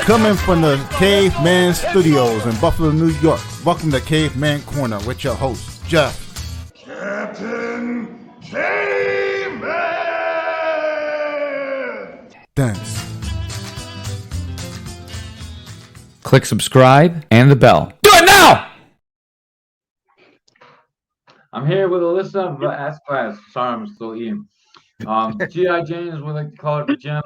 Coming from the Caveman Studios in Buffalo, New York. Welcome to Caveman Corner with your host, Jeff. Captain Caveman! Thanks. Click subscribe and the bell. Do it now! I'm here with Alyssa of Ask Class. Sorry, I'm still eating. G.I. Jane is what I like to call it, the gym.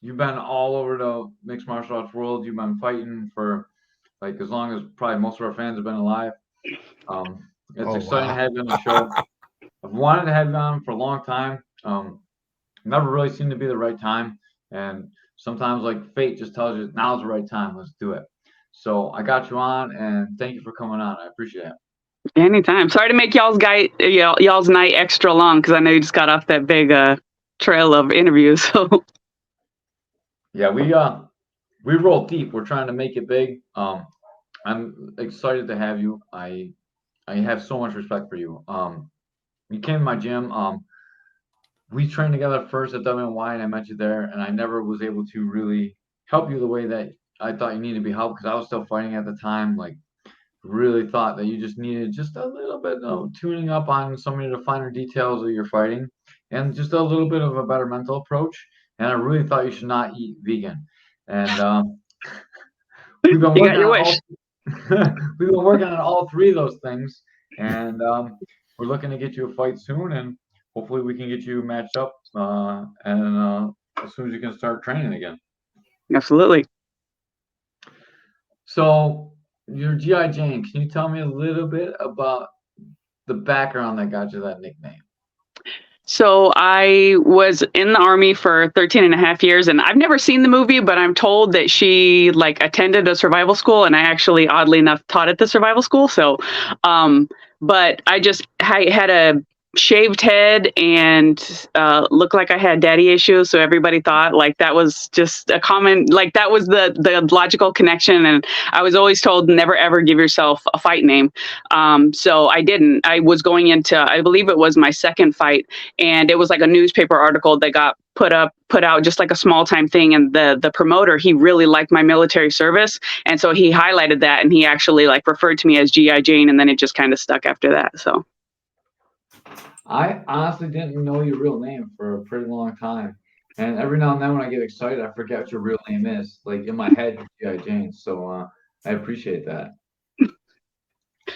You've been all over the mixed martial arts world. You've been fighting for like as long as probably most of our fans have been alive. It's exciting to have you on the show. I've wanted to have you on for a long time. Never really seemed to be the right time. And sometimes like fate just tells you now's the right time. Let's do it. So I got you on, and thank you for coming on. I appreciate it. Anytime. Sorry to make y'all's night extra long because I know you just got off that big trail of interviews. So yeah, we roll deep. We're trying to make it big. I'm excited to have you. I have so much respect for you. You came to my gym. We trained together first at WNY, and I met you there, and I never was able to really help you the way that I thought you needed to be helped because I was still fighting at the time. Like, really thought that you just needed just a little bit of tuning up on some of the finer details of your fighting and just a little bit of a better mental approach. And I really thought you should not eat vegan. And we've been working on all three of those things. And we're looking to get you a fight soon, and hopefully we can get you matched up and as soon as you can start training again. absolutely. So you're G.I. Jane. Can you tell me a little bit about the background that got you that nickname? So I was in the Army for 13 and a half years, and I've never seen the movie, but I'm told that she attended a survival school, and I actually, oddly enough, taught at the survival school. So, but I had a shaved head and looked like I had daddy issues. So everybody thought that was just a common, that was the logical connection. And I was always told never, ever give yourself a fight name. So I didn't. I was going into, I believe it was my second fight. And it was like a newspaper article that got put out just like a small time thing. And the promoter, he really liked my military service. And so he highlighted that, and he actually referred to me as G.I. Jane. And then it just kind of stuck after that. So I honestly didn't know your real name for a pretty long time. And every now and then when I get excited, I forget what your real name is. Like in my head, G.I. Jane. So I appreciate that.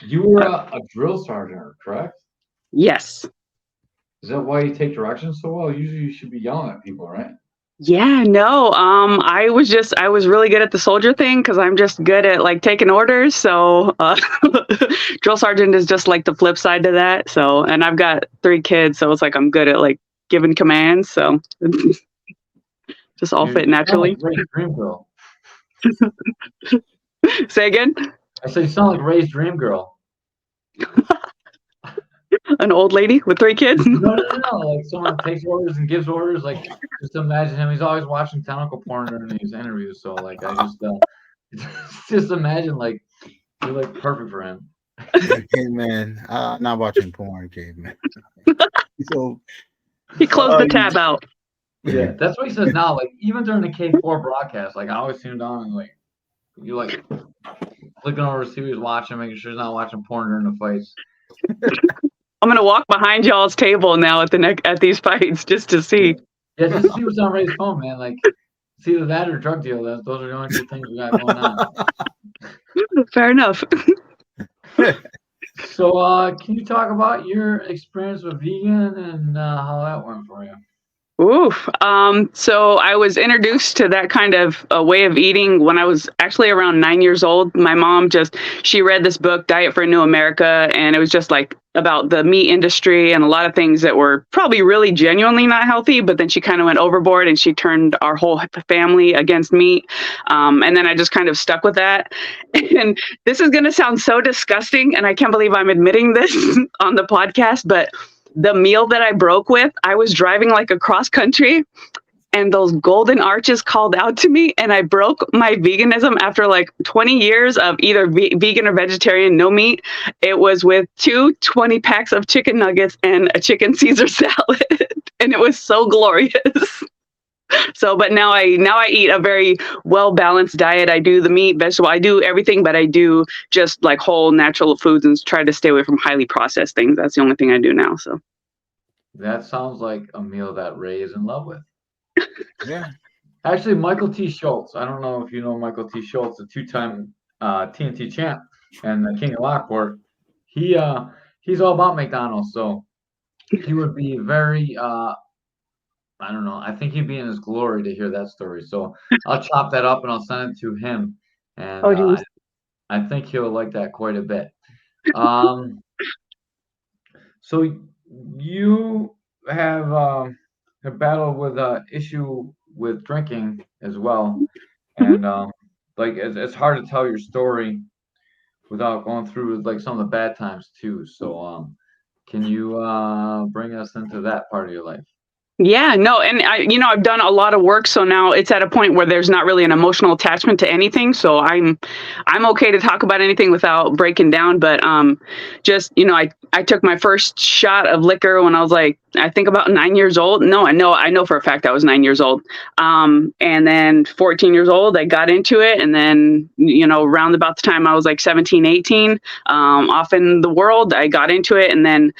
You were a drill sergeant, correct? yes. Is that why you take directions so well? Usually you should be yelling at people, right? Yeah, no. I was really good at the soldier thing because I'm just good at taking orders. So drill sergeant is just the flip side to that. So, and I've got 3 kids, so it's I'm good at giving commands. So just all fit naturally. Ray's dream girl. Say again? I said you sound like Ray's dream girl. An old lady with 3 kids? No. Someone takes orders and gives orders. Just imagine him. He's always watching tentacle porn during these interviews. So, I just imagine, you're, perfect for him. Caveman. Not watching porn, Caveman. So He closed the tab out. Yeah, that's what he says now. Even during the K4 broadcast, I always tune down and, you looking over to see who he's watching, making sure he's not watching porn during the fights. I'm gonna walk behind y'all's table now at these fights just to see. Yeah, just see what's on Ray's phone, man. It's either that or drug deal. Those are the only 2 things we got going on. Fair enough. So, can you talk about your experience with vegan and how that went for you? Oof. So I was introduced to that kind of a way of eating when I was actually around 9 years old. My mom she read this book, Diet for a New America, and it was just about the meat industry and a lot of things that were probably really genuinely not healthy, but then she kind of went overboard and she turned our whole family against meat. And then I just kind of stuck with that. And this is going to sound so disgusting, and I can't believe I'm admitting this on the podcast, but the meal that I broke with, I was driving across country, and those golden arches called out to me, and I broke my veganism after 20 years of either vegan or vegetarian, no meat. It was with 2 20-packs of chicken nuggets and a chicken Caesar salad, and it was so glorious. So, but now I eat a very well balanced diet. I do the meat, vegetable, I do everything, but I do just like whole natural foods and try to stay away from highly processed things. That's the only thing I do now. So That sounds like a meal that Ray is in love with. Yeah. Actually, Michael T. Schultz. I don't know if you know Michael T. Schultz, a two-time TNT champ and the King of Lockport. He's all about McDonald's, so he would be very I don't know. I think he'd be in his glory to hear that story. So I'll chop that up and I'll send it to him, and oh geez. I think he'll like that quite a bit. Um, so you have battled with issue with drinking as well, Mhm. and like it's hard to tell your story without going through like some of the bad times too. So can you bring us into that part of your life? Yeah, no, and I've done a lot of work, so now it's at a point where there's not really an emotional attachment to anything. So I'm okay to talk about anything without breaking down. But just I took my first shot of liquor when I was like, I think about 9 years old. No, I know for a fact I was 9 years old. And then 14 years old, I got into it, and then around about the time I was like 17, 18, off in the world, I got into it, and then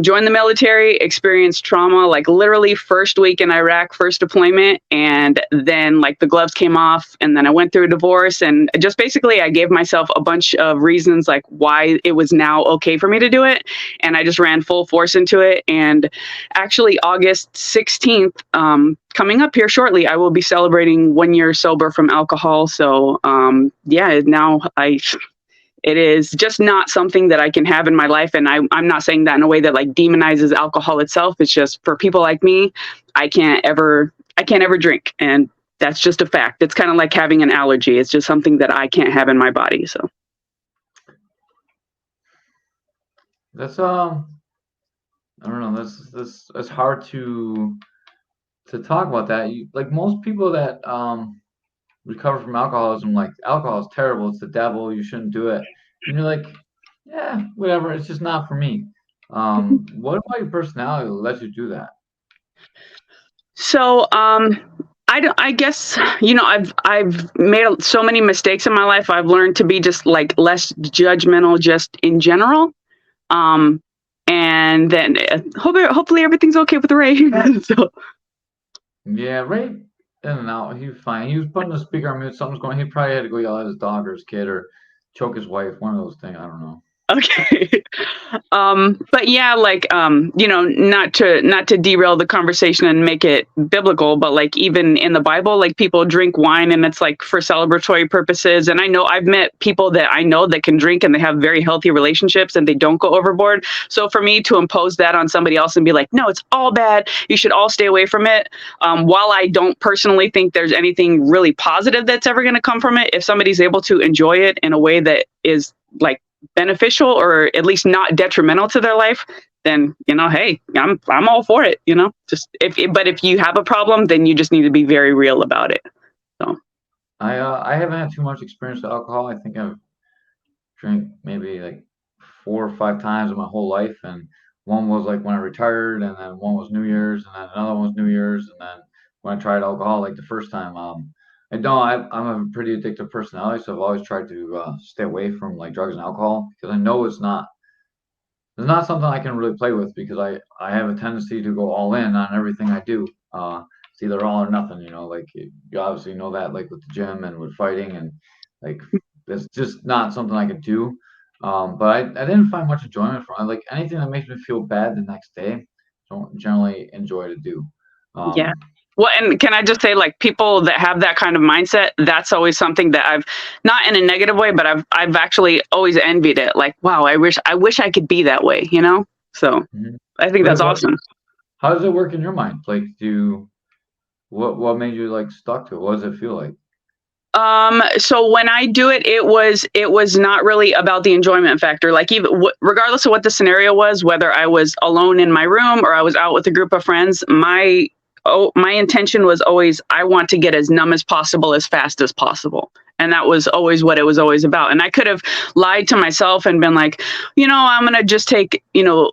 joined the military, experienced trauma, like literally first week in Iraq, first deployment. And then like the gloves came off, and then I went through a divorce, and just basically I gave myself a bunch of reasons like why it was now okay for me to do it. And I just ran full force into it. And actually August 16th, coming up here shortly, I will be celebrating 1 year sober from alcohol. So yeah, now it is just not something that I can have in my life. And I'm not saying that in a way that like demonizes alcohol itself. It's just for people like me, I can't ever drink. And that's just a fact. It's kind of like having an allergy. It's just something that I can't have in my body. So That's I don't know. This it's hard to talk about that. Like most people that recover from alcoholism, like alcohol is terrible. It's the devil. You shouldn't do it. And you're like, yeah, whatever. It's just not for me. What about your personality that lets you do that? So I guess I've made so many mistakes in my life. I've learned to be just like less judgmental just in general. Um and then hopefully everything's okay with Ray. So Yeah, Ray in and out. He was fine. He was putting the speaker on mute. Something's going. He probably had to go yell at his dog or his kid or choke his wife. One of those things. I don't know. okay. But yeah, like, not to derail the conversation and make it biblical, but like even in the Bible, like people drink wine and it's like for celebratory purposes. And I know I've met people that I know that can drink and they have very healthy relationships and they don't go overboard. So for me to impose that on somebody else and be like, no, it's all bad, you should all stay away from it. While I don't personally think there's anything really positive that's ever going to come from it, if somebody's able to enjoy it in a way that is like beneficial or at least not detrimental to their life, then hey, I'm all for it. Just but if you have a problem, then you just need to be very real about it. So I haven't had too much experience with alcohol. I think I've drank maybe like 4 or 5 times in my whole life, and one was like when I retired, and then one was New Year's, and then another one was New Year's, and then when I tried alcohol like the first time. I don't. I'm a pretty addictive personality, so I've always tried to stay away from like drugs and alcohol because I know it's not something I can really play with because I have a tendency to go all in on everything I do. It's either all or nothing, like you obviously know that like with the gym and with fighting and like it's just not something I could do. But I didn't find much enjoyment from it. Like anything that makes me feel bad the next day, I don't generally enjoy to do. yeah. Um, Well, and can I just say, like, people that have that kind of mindset, that's always something that I've, not in a negative way, but I've actually always envied it. Like, wow, I wish I could be that way, So mhm. I think that's What awesome. how does it work in your mind? Like what made you like stuck to it? What does it feel like? So when I do it, it was not really about the enjoyment factor. Like even regardless of what the scenario was, whether I was alone in my room or I was out with a group of friends, my intention was always I want to get as numb as possible as fast as possible. And that was always what it was always about. And I could have lied to myself and been like, I'm going to just take,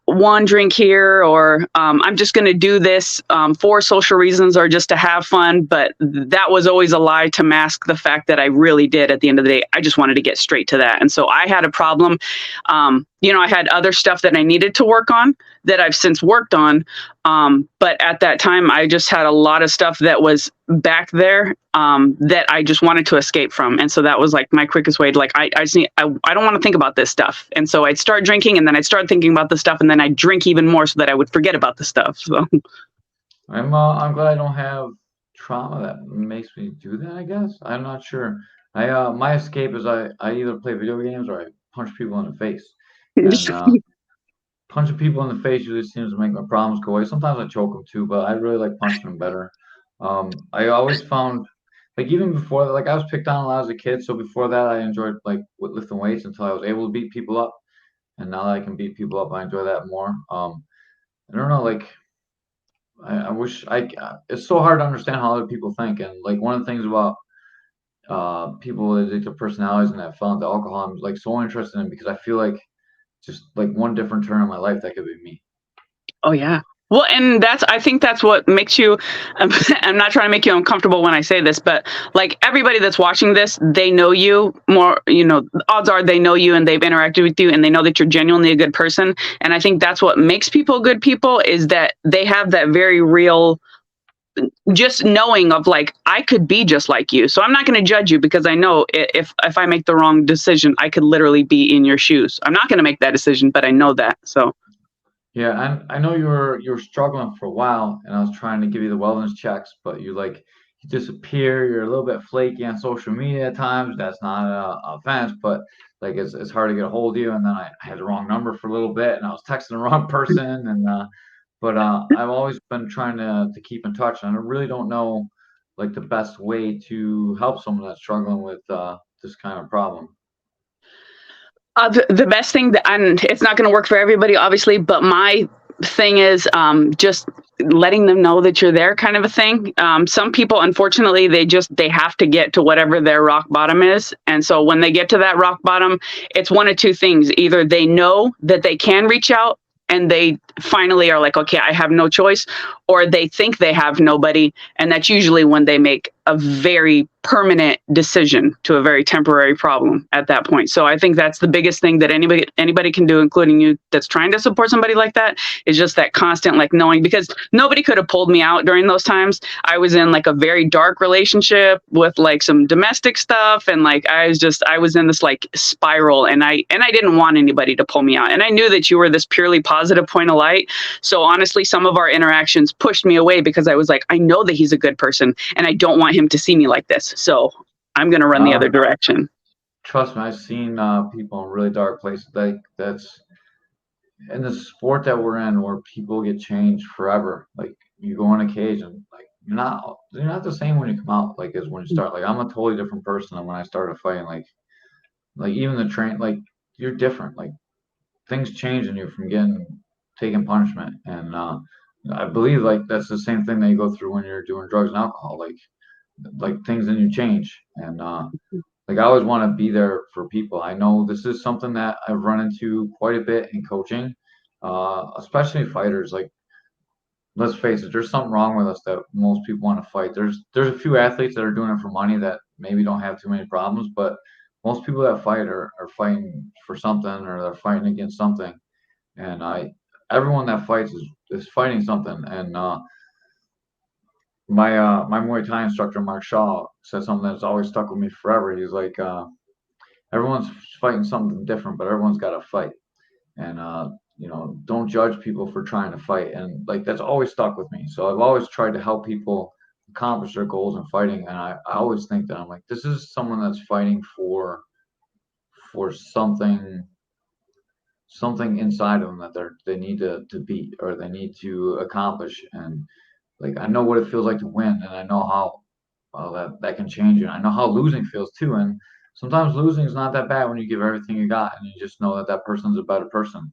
one drink here, or I'm just going to do this for social reasons or just to have fun. But that was always a lie to mask the fact that I really did at the end of the day. I just wanted to get straight to that. And so I had a problem. I had other stuff that I needed to work on that I've since worked on. But at that time, I just had a lot of stuff that was back there that I just wanted to escape from. And so that was like my quickest way to I don't want to think about this stuff. And so I'd start drinking, and then I'd start thinking about the stuff, and then I'd drink even more so that I would forget about the stuff. So I'm glad I don't have trauma that makes me do that, I guess. I'm not sure. My escape is I either play video games or I punch people in the face. And punching people in the face usually seems to make my problems go away. Sometimes I choke them too, but I really like punching them better. I always found, even before that, I was picked on a lot as a kid. So before that, I enjoyed lifting weights until I was able to beat people up. And now that I can beat people up, I enjoy that more. I don't know, I wish it's so hard to understand how other people think. And one of the things about people with addictive personalities and that found the alcohol, I'm so interested in, because I feel like just one different turn in my life, that could be me. Oh yeah. Well, and I think that's what makes you, I'm not trying to make you uncomfortable when I say this, but everybody that's watching this, they know you more, odds are they know you and they've interacted with you and they know that you're genuinely a good person. And I think that's what makes people good people, is that they have that very real, just knowing of I could be just like you. So I'm not going to judge you, because I know if I make the wrong decision, I could literally be in your shoes. I'm not going to make that decision, but I know that. So. Yeah, and I know you were struggling for a while, and I was trying to give you the wellness checks, but you disappear. You're a little bit flaky on social media at times. That's not an offense, but it's hard to get a hold of you. And then I had the wrong number for a little bit, and I was texting the wrong person. And but I've always been trying to keep in touch, and I really don't know the best way to help someone that's struggling with this kind of problem. The best thing and it's not going to work for everybody, obviously, but my thing is just letting them know that you're there, kind of a thing. Some people, unfortunately, they have to get to whatever their rock bottom is. And so when they get to that rock bottom, it's one of two things. Either they know that they can reach out and they finally are okay, I have no choice, or they think they have nobody. And that's usually when they make a very permanent decision to a very temporary problem at that point. So I think that's the biggest thing that anybody can do, including you, that's trying to support somebody like that, is just that constant knowing, because nobody could have pulled me out during those times. I was in a very dark relationship with some domestic stuff, and I was in this spiral, and I didn't want anybody to pull me out. And I knew that you were this purely positive point of light. So honestly, some of our interactions pushed me away, because I was I know that he's a good person, and I don't want him to see me like this. So I'm going to run the other direction. Trust me, I've seen people in really dark places. That's in the sport that we're in, where people get changed forever. You go in a cage, and you're not the same when you come out as when you start. I'm a totally different person than when I started fighting. Even the train, you're different. Things change in you from taking punishment. And I believe that's the same thing that you go through when you're doing drugs and alcohol. Things in you change. And I always want to be there for people. I know this is something that I've run into quite a bit in coaching, especially fighters. Let's face it, there's something wrong with us that most people want to fight. There's a few athletes that are doing it for money that maybe don't have too many problems, but most people that fight are fighting for something, or they're fighting against something. And everyone that fights is fighting something. And my Muay Thai instructor, Mark Shaw, said something that's always stuck with me forever. He's everyone's fighting something different, but everyone's got to fight. And don't judge people for trying to fight. And that's always stuck with me. So I've always tried to help people accomplish their goals in fighting. And I always think that I'm this is someone that's fighting for something inside of them that they need to beat, or they need to accomplish. And I know what it feels like to win, and I know how that can change you. I know how losing feels too. And sometimes losing is not that bad when you give everything you got, and you just know that person's a better person.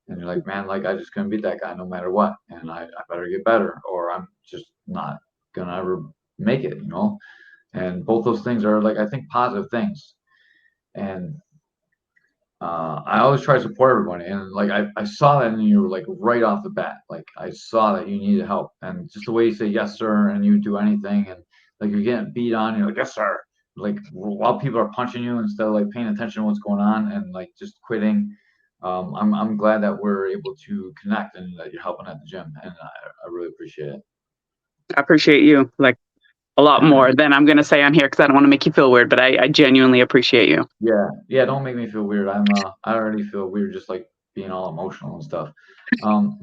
And you're man, I just couldn't beat that guy no matter what, and I better get better, or I'm just not gonna ever make it. and both those things are like, I think, positive things. And I always try to support everybody, and like I saw that in you like right off the bat. Like I saw that you needed help, and just the way you say yes sir, and you do anything, and like you're getting beat on, you're like yes sir, like while people are punching you instead of like paying attention to what's going on and like just quitting. I'm glad that we're able to connect and that you're helping at the gym, and I really appreciate it. I appreciate you like a lot more than I'm going to say on here because I don't want to make you feel weird, but I genuinely appreciate you. Yeah, don't make me feel weird. I already feel weird just like being all emotional and stuff. Um,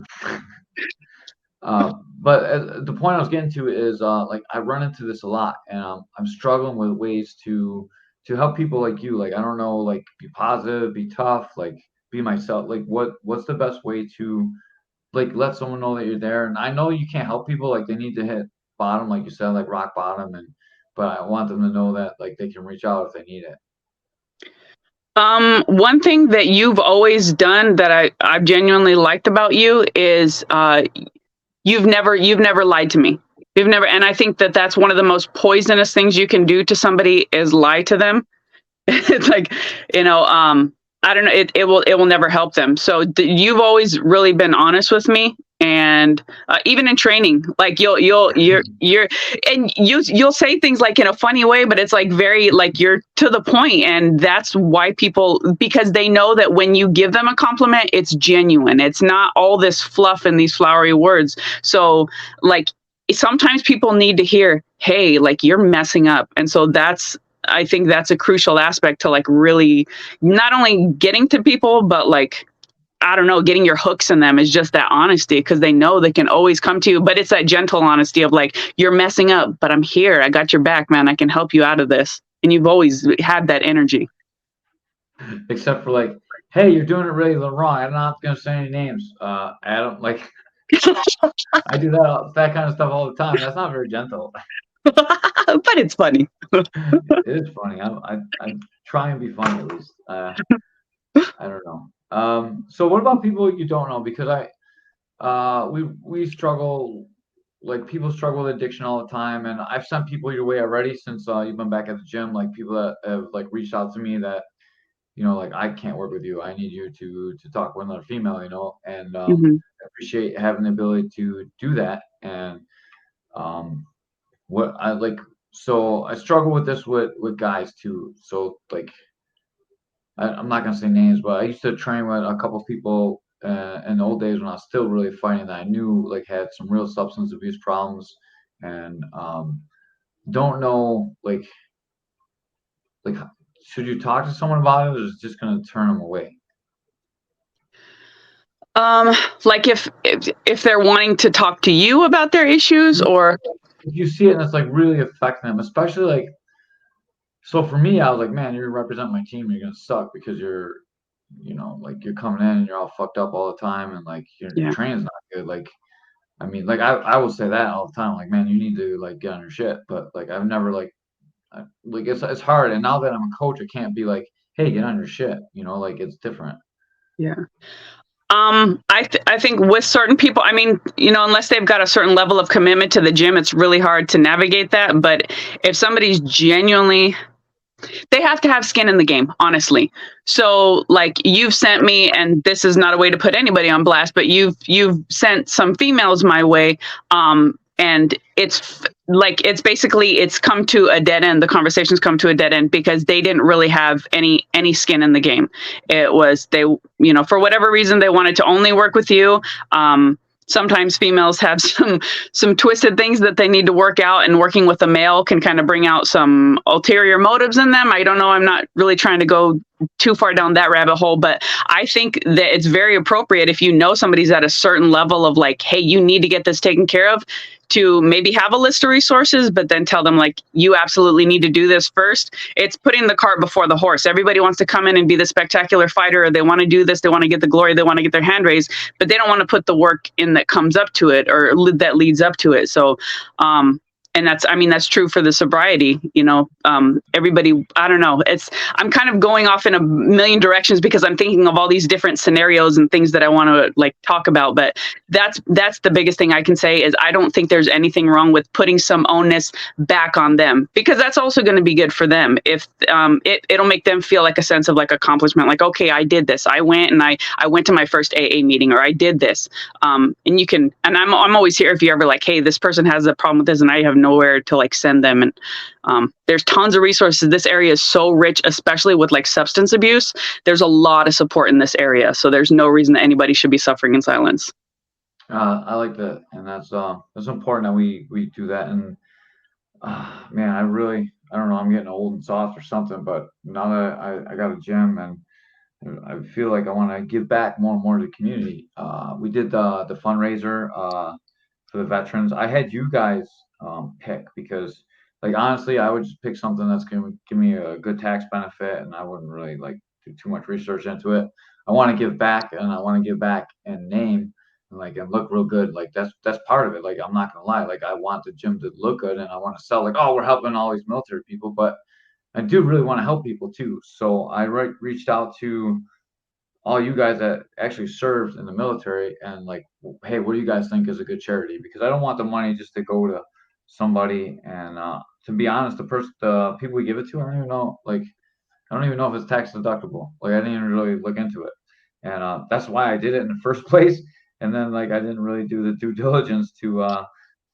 but the point I was getting to is like I run into this a lot, and I'm struggling with ways to help people like you. Like I don't know, like be positive, be tough, like be myself. Like what's the best way to like let someone know that you're there? And I know you can't help people, like they need to hit bottom, like you said, like rock bottom, and but I want them to know that like they can reach out if they need it. One thing that you've always done that I've genuinely liked about you is you've never lied to me. You've never, and I think that that's one of the most poisonous things you can do to somebody is lie to them. It's like, I don't know, it will never help them. So you've always really been honest with me. And even in training, like you'll say things like in a funny way, but it's like very like you're to the point, and that's why people, because they know that when you give them a compliment, it's genuine. It's not all this fluff and these flowery words. So like sometimes people need to hear, hey, like you're messing up, and so I think that's a crucial aspect to like really not only getting to people, but like, I don't know, getting your hooks in them is just that honesty, because they know they can always come to you. But it's that gentle honesty of like, you're messing up, but I'm here. I got your back, man. I can help you out of this. And you've always had that energy. Except for like, hey, you're doing it really wrong. I'm not going to say any names. Adam, like, I do that kind of stuff all the time. That's not very gentle. But it's funny. It is funny. I try and be funny at least. I don't know. So what about people you don't know? Because we struggle, like people struggle with addiction all the time, and I've sent people your way already since you've been back at the gym. Like people that have like reached out to me that, like I can't work with you. I need you to talk with another female, and I appreciate having the ability to do that. And what I like, so I struggle with this with guys too. So like, I'm not gonna say names, but I used to train with a couple of people in the old days when I was still really fighting that I knew like had some real substance abuse problems, and don't know like should you talk to someone about it, or is it just gonna turn them away? Like if they're wanting to talk to you about their issues, or if you see it and it's like really affecting them, especially like, so for me, I was like, man, you're representing my team, you're gonna suck because you're, like you're coming in and you're all fucked up all the time, and like your training's not good. Like, I mean, like I will say that all the time, like, man, you need to like get on your shit. But like I've never like it's hard. And now that I'm a coach, I can't be like, hey, get on your shit. Like it's different. Yeah. I think with certain people, I mean, unless they've got a certain level of commitment to the gym, it's really hard to navigate that. But if somebody's genuinely, they have to have skin in the game, honestly. So like you've sent me, and this is not a way to put anybody on blast, but you've sent some females my way. And it's basically, it's come to a dead end. The conversations come to a dead end because they didn't really have any skin in the game. It was, they, for whatever reason, they wanted to only work with you. Sometimes females have some twisted things that they need to work out, and working with a male can kind of bring out some ulterior motives in them. I don't know. I'm not really trying to go too far down that rabbit hole, but I think that it's very appropriate if somebody's at a certain level of like, hey, you need to get this taken care of, to maybe have a list of resources, but then tell them like, you absolutely need to do this first. It's putting the cart before the horse. Everybody wants to come in and be the spectacular fighter. Or they want to do this. They want to get the glory. They want to get their hand raised, but they don't want to put the work in that comes up to it, or that leads up to it. So, And that's true for the sobriety, everybody, I don't know. I'm kind of going off in a million directions because I'm thinking of all these different scenarios and things that I want to like talk about. But that's the biggest thing I can say is I don't think there's anything wrong with putting some onus back on them, because that's also going to be good for them. If it'll make them feel like a sense of like accomplishment, like, okay, I did this. I went and I went to my first AA meeting, or I did this. And you can, and I'm always here if you're ever like, hey, this person has a problem with this and I have nowhere to like send them. And there's tons of resources. This area is so rich, especially with like substance abuse. There's a lot of support in this area. So there's no reason that anybody should be suffering in silence. I like that. And that's important that we do that. And man, I don't know, I'm getting old and soft or something, but now that I got a gym and I feel like I want to give back more and more to the community. We did the fundraiser for the veterans. I had you guys pick because, like, honestly, I would just pick something that's going to give me a good tax benefit, and I wouldn't really like do too much research into it. I want to give back, and I want to give back in name and look real good. Like that's part of it. Like, I'm not gonna lie. Like, I want the gym to look good, and I want to sell like, oh, we're helping all these military people, but I do really want to help people too. So I reached out to all you guys that actually served in the military and like, hey, what do you guys think is a good charity? Because I don't want the money just to go to somebody. And to be honest, the people we give it to, I don't even know. Like, I don't even know if it's tax deductible. Like, I didn't even really look into it, and that's why I did it in the first place. And then like I didn't really do the due diligence to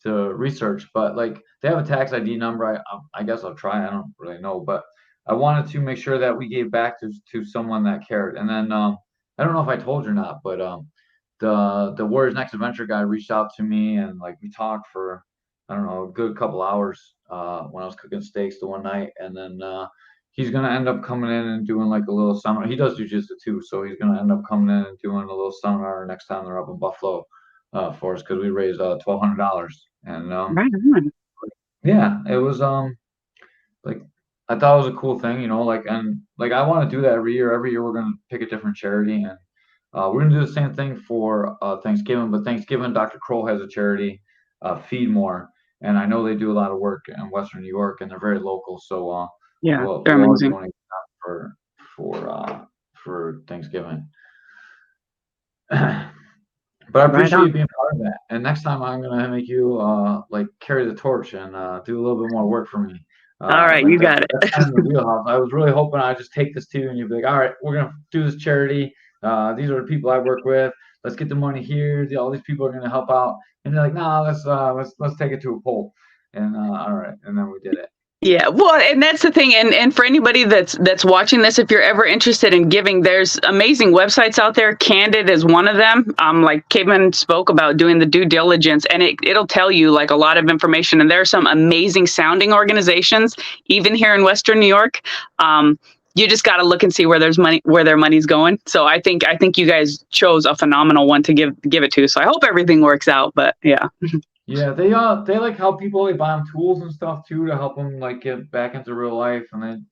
research, but like they have a tax ID number. I guess I'll try. I don't really know, but I wanted to make sure that we gave back to someone that cared. And then I don't know if I told you or not, but the Warriors Next Adventure guy reached out to me and like we talked for I don't know a good couple hours when I was cooking steaks the one night, and then he's gonna end up coming in and doing like a little seminar. He does jujitsu too, so he's gonna end up coming in and doing a little seminar next time they're up in Buffalo for us because we raised $1,200. And Right on. yeah, it was like I thought it was a cool thing, like and like I want to do that every year. Every year we're gonna pick a different charity, and we're gonna do the same thing for Thanksgiving. But Thanksgiving, Dr. Kroll has a charity, Feed More, and I know they do a lot of work in Western New York, and they're very local. So Yeah, we'll they're amazing. donate for Thanksgiving. But I appreciate you being part of that. And next time I'm gonna make you like carry the torch and do a little bit more work for me. All right, like you got it. that's kind of the wheelhouse. I was really hoping I'd just take this to you and you'd be like, all right, we're gonna do this charity. These are the people I work with. Let's get the money here. All these people are gonna help out. And you're like, nah, let's take it to a poll. And all right, and then we did it. Yeah, well, and that's the thing. And for anybody that's watching this, if you're ever interested in giving, there's amazing websites out there. Candid is one of them. Like Caveman spoke about doing the due diligence, and it'll tell you like a lot of information. And there are some amazing sounding organizations, even here in Western New York. You just got to look and see where their money's going. So I think you guys chose a phenomenal one to give it to. So I hope everything works out. But yeah. Yeah, they like help people. They buy them tools and stuff too to help them like get back into real life, and then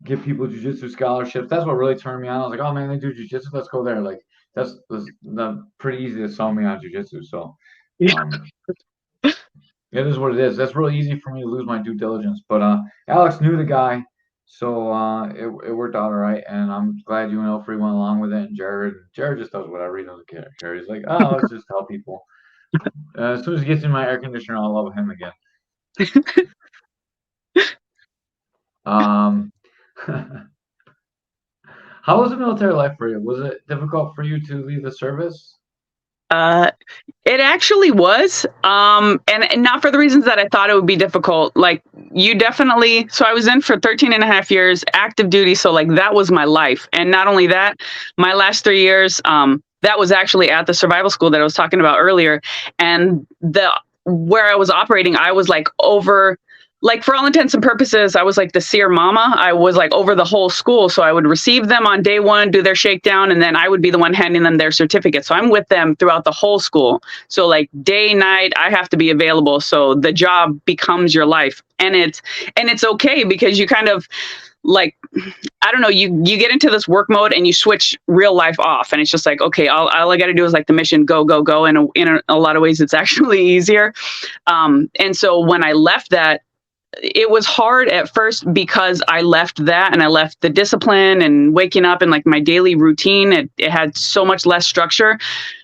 give people jujitsu scholarships. That's what really turned me on. I was like, oh man, they do jujitsu. Let's go there. Like that's pretty easy to sell me on jujitsu. So it is what it is. That's really easy for me to lose my due diligence. But Alex knew the guy, so it worked out all right. And I'm glad you and Elfrey went along with it. And Jared just does whatever he doesn't care. He's like, oh, let's just help people. As soon as he gets in my air conditioner, I'll love him again. How was the military life for you? Was it difficult for you to leave the service? It actually was, and not for the reasons that I thought it would be difficult. Like you definitely, so I was in for 13 and a half years active duty. So like that was my life. And not only that, my last 3 years, that was actually at the survival school that I was talking about earlier. And where I was operating, I was like over, like for all intents and purposes, I was like the seer mama. I was like over the whole school. So I would receive them on day one, do their shakedown, and then I would be the one handing them their certificate. So I'm with them throughout the whole school. So like day, night, I have to be available. So the job becomes your life. And it's okay because you kind of, like, I don't know, you get into this work mode and you switch real life off, and it's just like, okay, all I got to do is like the mission, go, go, go. And in a lot of ways, it's actually easier. And so when I left that, it was hard at first because I left that and I left the discipline and waking up and like my daily routine. It had so much less structure.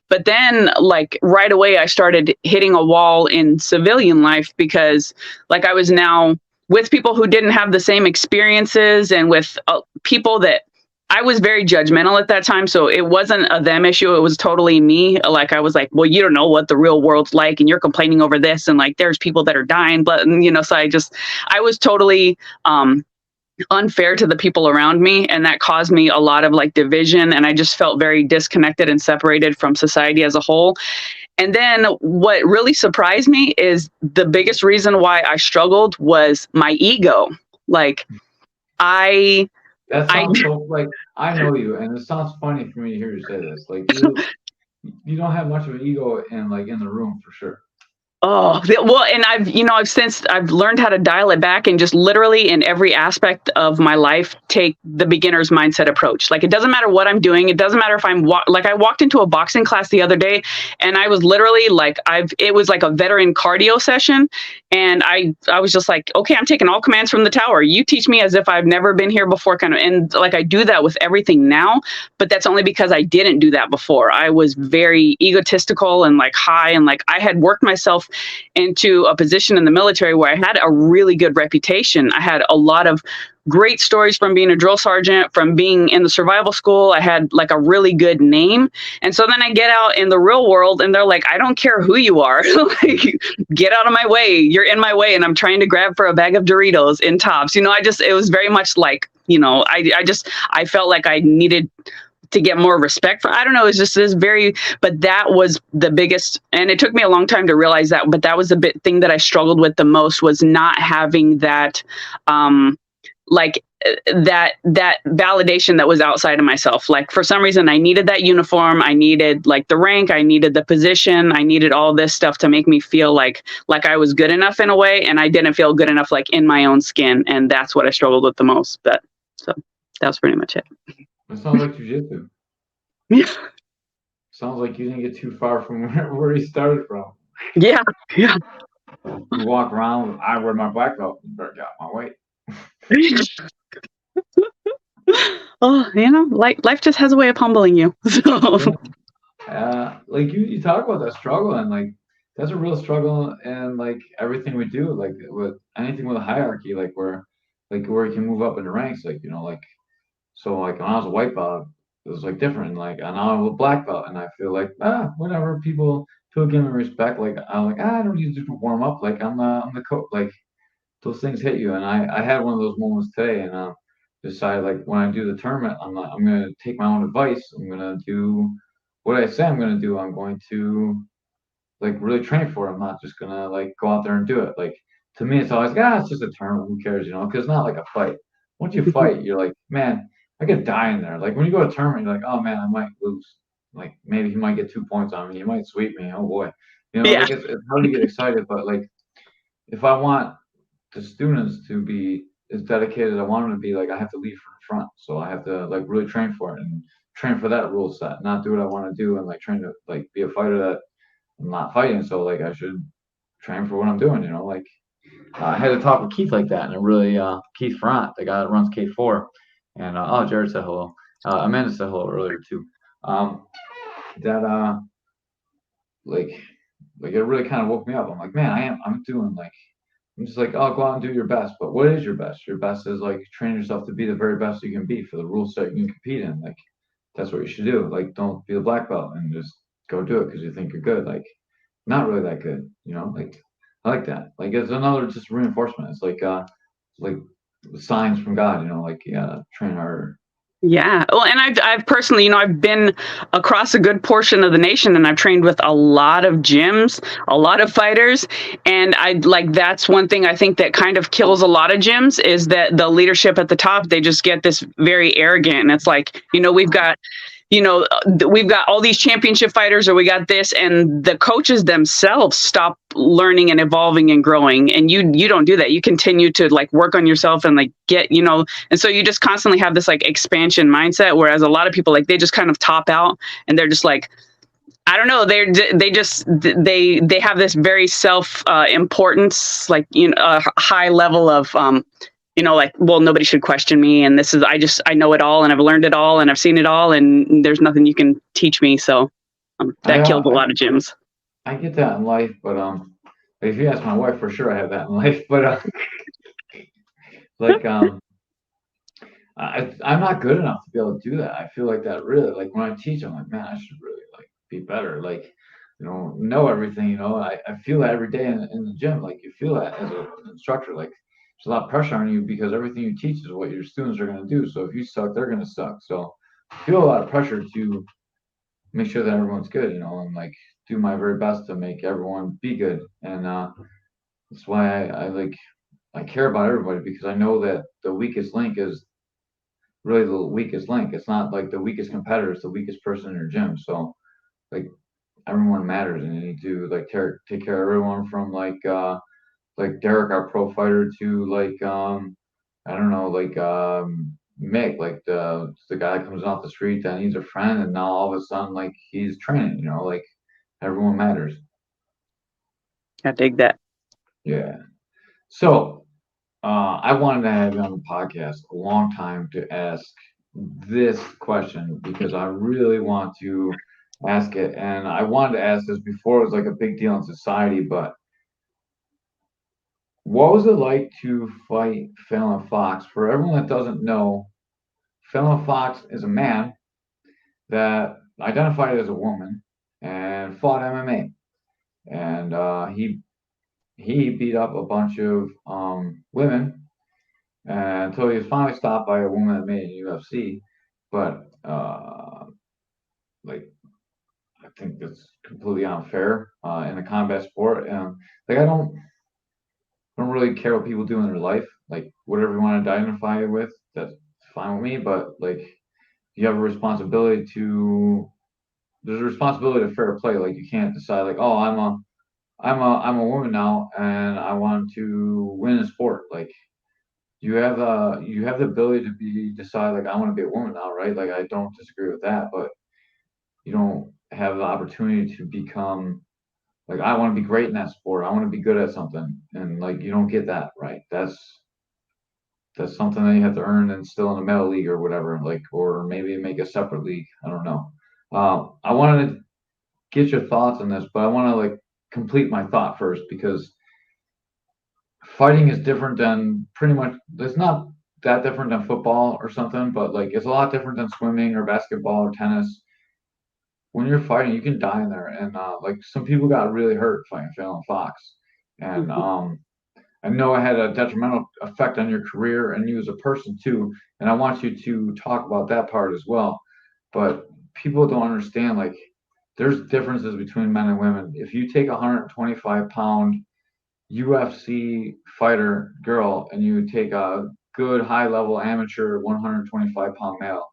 But then, like, right away, I started hitting a wall in civilian life because, like, I was now with people who didn't have the same experiences and with people that I was very judgmental at that time. So it wasn't a them issue. It was totally me. Like, I was like, well, you don't know what the real world's like and you're complaining over this. And like, there's people that are dying. But, you know, so I was totally, unfair to the people around me, and that caused me a lot of like division, and I just felt very disconnected and separated from society as a whole. And then what really surprised me is the biggest reason why I struggled was my ego. Like That sounds so like I know you, and it sounds funny for me to hear you say this. Like you don't have much of an ego in the room for sure. Oh, well, and I've learned how to dial it back and just literally in every aspect of my life, take the beginner's mindset approach. Like, it doesn't matter what I'm doing. It doesn't matter if I walked into a boxing class the other day and I was literally like, it was like a veteran cardio session. And I was just like, okay, I'm taking all commands from the tower. You teach me as if I've never been here before, kind of. And like, I do that with everything now, but that's only because I didn't do that before. I was very egotistical and like high, and like I had worked myself into a position in the military where I had a really good reputation. I had a lot of great stories from being a drill sergeant, from being in the survival school. I had like a really good name. And so then I get out in the real world and they're like, I don't care who you are. Like, get out of my way. You're in my way. And I'm trying to grab for a bag of Doritos in Tops. You know, it was very much like, you know, I felt like I needed to get more respect for, I don't know, it's just this but that was the biggest, and it took me a long time to realize that, but that was the thing that I struggled with the most, was not having that, that validation that was outside of myself. Like, for some reason, I needed that uniform. I needed like the rank. I needed the position. I needed all this stuff to make me feel like I was good enough in a way. And I didn't feel good enough, like in my own skin. And that's what I struggled with the most. But so that was pretty much it. It sounds like jujitsu. Yeah. Sounds like you didn't get too far from where you started from. Yeah. Yeah. You walk around, I wear my black belt, better get my weight. Oh, you know, life just has a way of humbling you. So. Like you talk about that struggle, and like that's a real struggle, and like everything we do, like with anything with a hierarchy, like where you can move up in the ranks, like, you know, like, so like when I was a white belt, it was like different. Like, and now I'm a black belt, and I feel like whatever, people give me respect. Like, I'm like, I don't need to warm up. Like, I'm the coach. Like, those things hit you, and I had one of those moments today, and decided, like, when I do the tournament, I'm gonna take my own advice. I'm gonna do what I say I'm gonna do. I'm going to like really train for it. I'm not just gonna like go out there and do it. Like, to me, it's always it's just a tournament. Who cares, you know? Because it's not like a fight. Once you fight, you're like, man, I could die in there. Like, when you go to a tournament, you're like, oh man, I might lose. Like, maybe he might get 2 points on me. He might sweep me. Oh boy, you know, Yeah. like it's hard to get excited. But like, if I want the students to be as dedicated as I want them to be, like, I have to lead from the front. So I have to like really train for it and train for that rule set, not do what I want to do, and like train to like be a fighter that I'm not fighting. So like, I should train for what I'm doing, you know. Like, I had to talk with Keith like that, and it really Keith Front, the guy that runs K4, and Jared said hello. Amanda said hello earlier too. That like it really kind of woke me up. I'm like, man, I'm doing like, I'm just like, oh, go out and do your best. But what is your best? Your best is like train yourself to be the very best you can be for the rule set you can compete in. Like, that's what you should do. Like, don't be a black belt and just go do it because you think you're good. Like, not really that good, you know. Like, I like that. Like, it's another just reinforcement. It's like signs from God, you know. Like, yeah, train harder. Yeah. Well, and I've personally, you know, I've been across a good portion of the nation, and I've trained with a lot of gyms, a lot of fighters. And that's one thing I think that kind of kills a lot of gyms, is that the leadership at the top, they just get this very arrogant. And it's like, you know, we've got, we've got all these championship fighters, or we got this, and the coaches themselves stop learning and evolving and growing. And you don't do that. You continue to like work on yourself and like get, and so you just constantly have this like expansion mindset. Whereas a lot of people, like, they just kind of top out and they're just like, I don't know. They have this very self importance, like, a high level of, like, well, nobody should question me. And this is, I know it all, and I've learned it all, and I've seen it all, and there's nothing you can teach me. So that kills a lot of gyms. I get that in life, but if you ask my wife, for sure I have that in life. But like I'm not good enough to be able to do that. I feel like that really, like, when I teach, I'm like, man, I should really like be better. Like, know everything. I feel that every day in the gym. Like, you feel that as an instructor. Like, there's a lot of pressure on you because everything you teach is what your students are going to do. So if you suck, they're going to suck. So I feel a lot of pressure to make sure that everyone's good, and like do my very best to make everyone be good. And that's why I care about everybody, because I know that the weakest link is really the weakest link. It's not like the weakest competitor, it's the weakest person in your gym. So like, everyone matters, and you need to like take care of everyone, from like Derek, our pro fighter, to like I don't know, like Mick, like the guy that comes off the street that needs a friend, and now all of a sudden like he's training, like everyone matters. I dig that. Yeah. So I wanted to have you on the podcast a long time to ask this question, because I really want to ask it, and I wanted to ask this before it was like a big deal in society. But what was it like to fight Fallon Fox? For everyone that doesn't know, Fallon Fox is a man that identified as a woman and fought MMA, and he beat up a bunch of women until he was finally stopped by a woman that made it in UFC. But like, I think that's completely unfair in a combat sport. And like, I don't really care what people do in their life. Like, whatever you want to identify with, that's fine with me. But like, you have a responsibility to. There's a responsibility to fair play. Like, you can't decide like, oh, I'm a woman now, and I want to win a sport. Like, you have the ability to decide like, I want to be a woman now, right? Like, I don't disagree with that, but you don't have the opportunity to become like, I want to be great in that sport. I want to be good at something, and like, you don't get that, right? That's something that you have to earn and still in a male league or whatever, like, or maybe make a separate league. I don't know. I wanted to get your thoughts on this, but I want to like complete my thought first, because fighting is different than pretty much. It's not that different than football or something, but like, it's a lot different than swimming or basketball or tennis. When you're fighting, you can die in there, and like, some people got really hurt fighting Fallon Fox, and I know it had a detrimental effect on your career and you as a person too. And I want you to talk about that part as well. But people don't understand, like, there's differences between men and women. If you take a 125-pound UFC fighter girl and you take a good high-level amateur 125-pound male,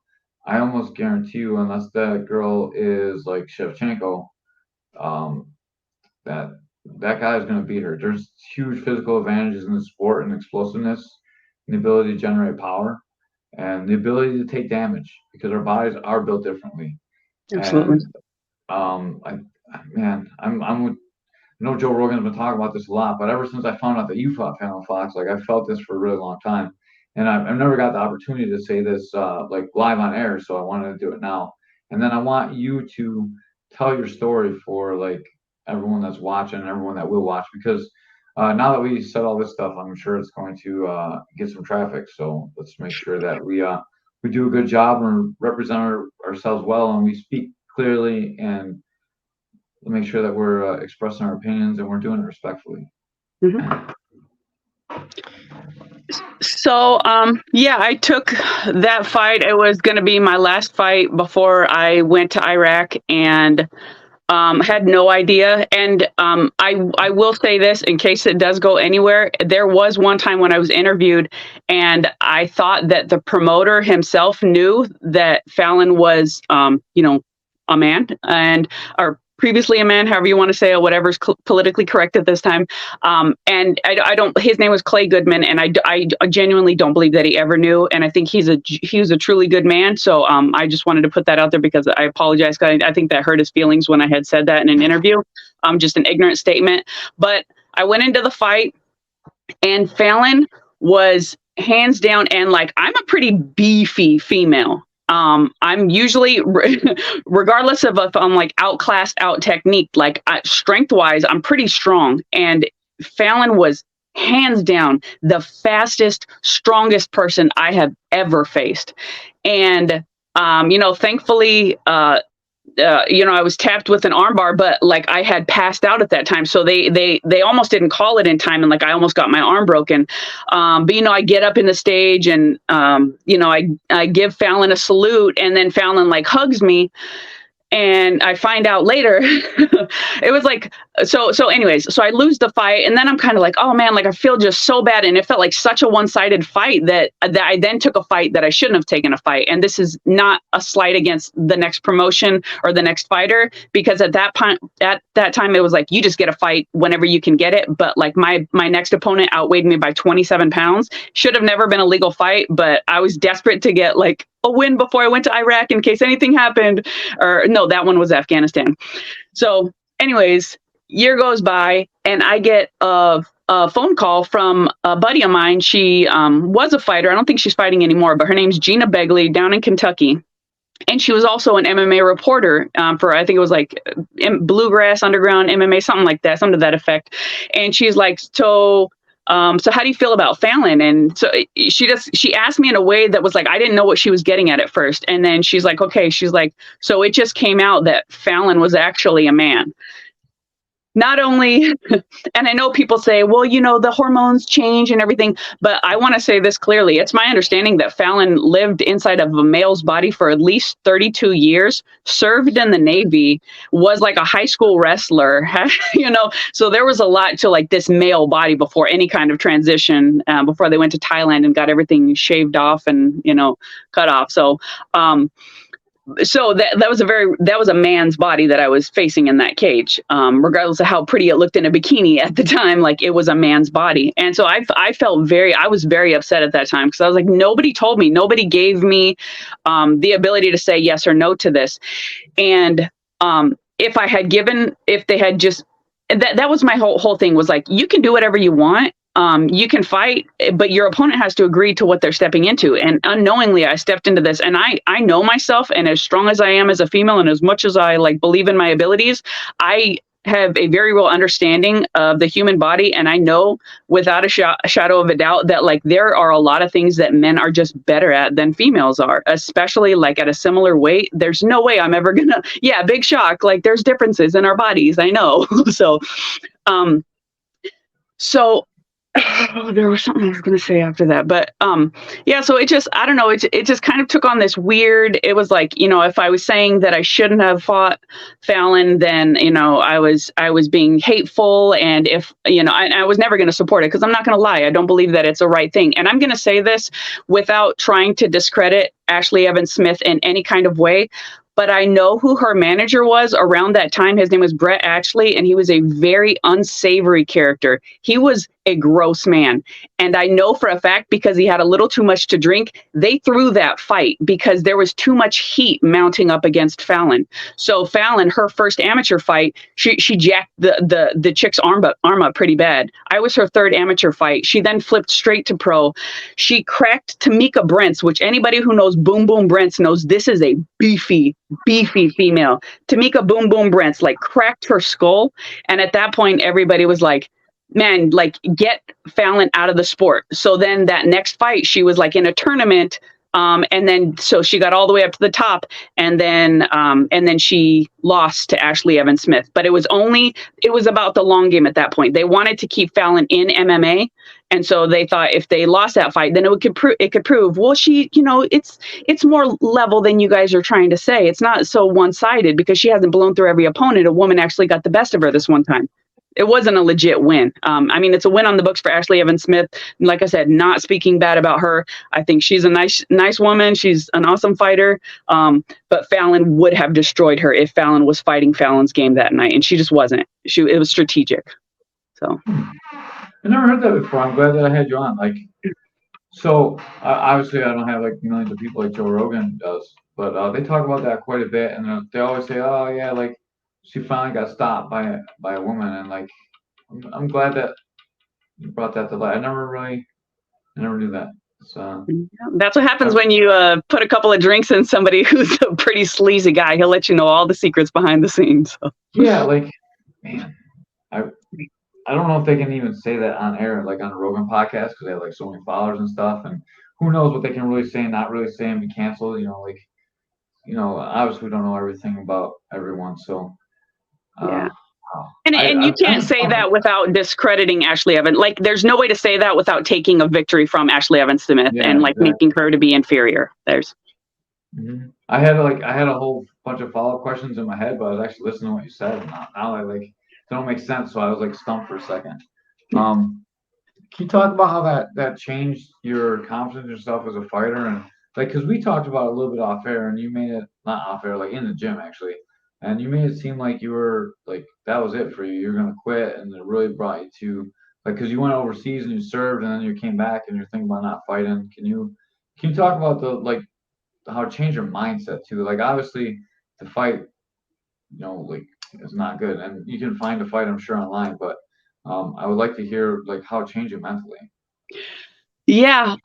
I almost guarantee you, unless that girl is like Shevchenko, that guy is going to beat her. There's huge physical advantages in the sport, and explosiveness, and the ability to generate power, and the ability to take damage, because our bodies are built differently. Absolutely. And I'm with. I know Joe Rogan's been talking about this a lot, but ever since I found out that you fought Fallon Fox, like, I felt this for a really long time, and I've never got the opportunity to say this like live on air, so I wanted to do it now. And then I want you to tell your story for like everyone that's watching, everyone that will watch, because now that we said all this stuff, I'm sure it's going to get some traffic. So let's make sure that we do a good job and represent ourselves well, and we speak clearly, and make sure that we're expressing our opinions and we're doing it respectfully. Mm-hmm. So, yeah, I took that fight. It was going to be my last fight before I went to Iraq, and Had no idea. And I will say this in case it does go anywhere. There was one time when I was interviewed and I thought that the promoter himself knew that Fallon was, a man or previously a man, however you want to say it, whatever's politically correct at this time. And I don't, his name was Clay Goodman. And I genuinely don't believe that he ever knew. And I think he was a truly good man. So I just wanted to put that out there because I apologize. I think that hurt his feelings when I had said that in an interview. Just an ignorant statement. But I went into the fight and Fallon was hands down. And like, I'm a pretty beefy female. I'm usually, regardless of if I'm like outclassed, out technique, like strength wise, I'm pretty strong. And Fallon was hands down the fastest, strongest person I have ever faced. And, thankfully, I was tapped with an armbar, but like I had passed out at that time. So they almost didn't call it in time. And like, I almost got my arm broken. But I get up in the stage and, I give Fallon a salute and then Fallon like hugs me. And I find out later, it was like, so anyways, so I lose the fight and then I'm kind of like, oh man, like I feel just so bad. And it felt like such a one-sided fight that I then took a fight that I shouldn't have taken a fight. And this is not a slight against the next promotion or the next fighter, because at that time, it was like, you just get a fight whenever you can get it. But like my next opponent outweighed me by 27 pounds, should have never been a legal fight, but I was desperate to get like a win before I went to Iraq in case anything happened. Or no, that one was Afghanistan. So anyways, year goes by and I get a phone call from a buddy of mine. She was a fighter. I don't think she's fighting anymore, but her name's Gina Begley down in Kentucky. And she was also an MMA reporter for, I think it was like Bluegrass, Underground, MMA, something like that, something to that effect. And she's like, so how do you feel about Fallon? And so she asked me in a way that was like, I didn't know what she was getting at first. And then she's like, okay, she's like, so it just came out that Fallon was actually a man. Not only, and I know people say, well, the hormones change and everything, but I want to say this clearly. It's my understanding that Fallon lived inside of a male's body for at least 32 years, served in the Navy, was like a high school wrestler, so there was a lot to like this male body before any kind of transition, before they went to Thailand and got everything shaved off and, cut off. So that was a man's body that I was facing in that cage, regardless of how pretty it looked in a bikini at the time. Like it was a man's body. And so I was very upset at that time because I was like, nobody told me, nobody gave me the ability to say yes or no to this. And if they had just, that was my whole thing was like, you can do whatever you want. You can fight, but your opponent has to agree to what they're stepping into. And unknowingly, I stepped into this, and I know myself, and as strong as I am as a female, and as much as I like believe in my abilities, I have a very real understanding of the human body, and I know without a shadow of a doubt that like there are a lot of things that men are just better at than females are, especially like at a similar weight. There's no way I'm ever gonna, big shock. Like there's differences in our bodies. I know. So there was something I was going to say after that, but so it just, I don't know, it just kind of took on this weird, it was like, if I was saying that I shouldn't have fought Fallon, then, I was being hateful, and if, I was never going to support it, because I'm not going to lie, I don't believe that it's the right thing. And I'm going to say this without trying to discredit Ashley Evans Smith in any kind of way, but I know who her manager was around that time. His name was Brett Ashley, and he was a very unsavory character. He was a gross man. And I know for a fact, because he had a little too much to drink, they threw that fight because there was too much heat mounting up against Fallon. So Fallon, her first amateur fight, she jacked the chick's arm up pretty bad. I was her third amateur fight. She then flipped straight to pro. She cracked Tamika Brents, which anybody who knows Boom Boom Brents knows this is a beefy female. Tamika Boom Boom Brents like cracked her skull. And at that point, everybody was like, man, like get Fallon out of the sport. So then that next fight, she was like in a tournament And then so she got all the way up to the top, and then she lost to Ashley Evans Smith. But it was about the long game at that point. They wanted to keep Fallon in MMA, and so they thought if they lost that fight, then it could prove, well, it's more level than you guys are trying to say. It's not so one sided because she hasn't blown through every opponent. A woman actually got the best of her this one time. It wasn't a legit win. I mean, it's a win on the books for Ashley Evans Smith. Like I said, not speaking bad about her. I think she's a nice woman. She's an awesome fighter. But Fallon would have destroyed her if Fallon was fighting Fallon's game that night, and she just wasn't. It was strategic. So I never heard that before. I'm glad that I had you on. Like, so obviously I don't have like millions of people like Joe Rogan does, but they talk about that quite a bit, and they always say, "Oh yeah, like she finally got stopped by a woman," and like I'm glad that you brought that to light. I never knew that. So that's what happens when you put a couple of drinks in somebody who's a pretty sleazy guy. He'll let you know all the secrets behind the scenes. So. Yeah, like, man, I don't know if they can even say that on air, like on a Rogan podcast, because they have like so many followers and stuff, and who knows what they can really say and not really say and be canceled. Obviously we don't know everything about everyone, so yeah. And you can't say that without discrediting Ashley Evans. Like, there's no way to say that without taking a victory from Ashley Evans Smith and like making her to be inferior. Mm-hmm. I had a whole bunch of follow-up questions in my head, but I was actually listening to what you said. And now they don't make sense, so I was like stumped for a second. Can you talk about how that changed your confidence in yourself as a fighter? And like, because we talked about it a little bit off air, and you made it not off air, like in the gym actually, and you made it seem like you were like that was it for you. You're gonna quit, and it really brought you to like because you went overseas and you served, and then you came back and you're thinking about not fighting. Can you talk about how it changed your mindset too? Like obviously, the fight, like is not good, and you can find a fight I'm sure online, but I would like to hear like how it changed you mentally. Yeah.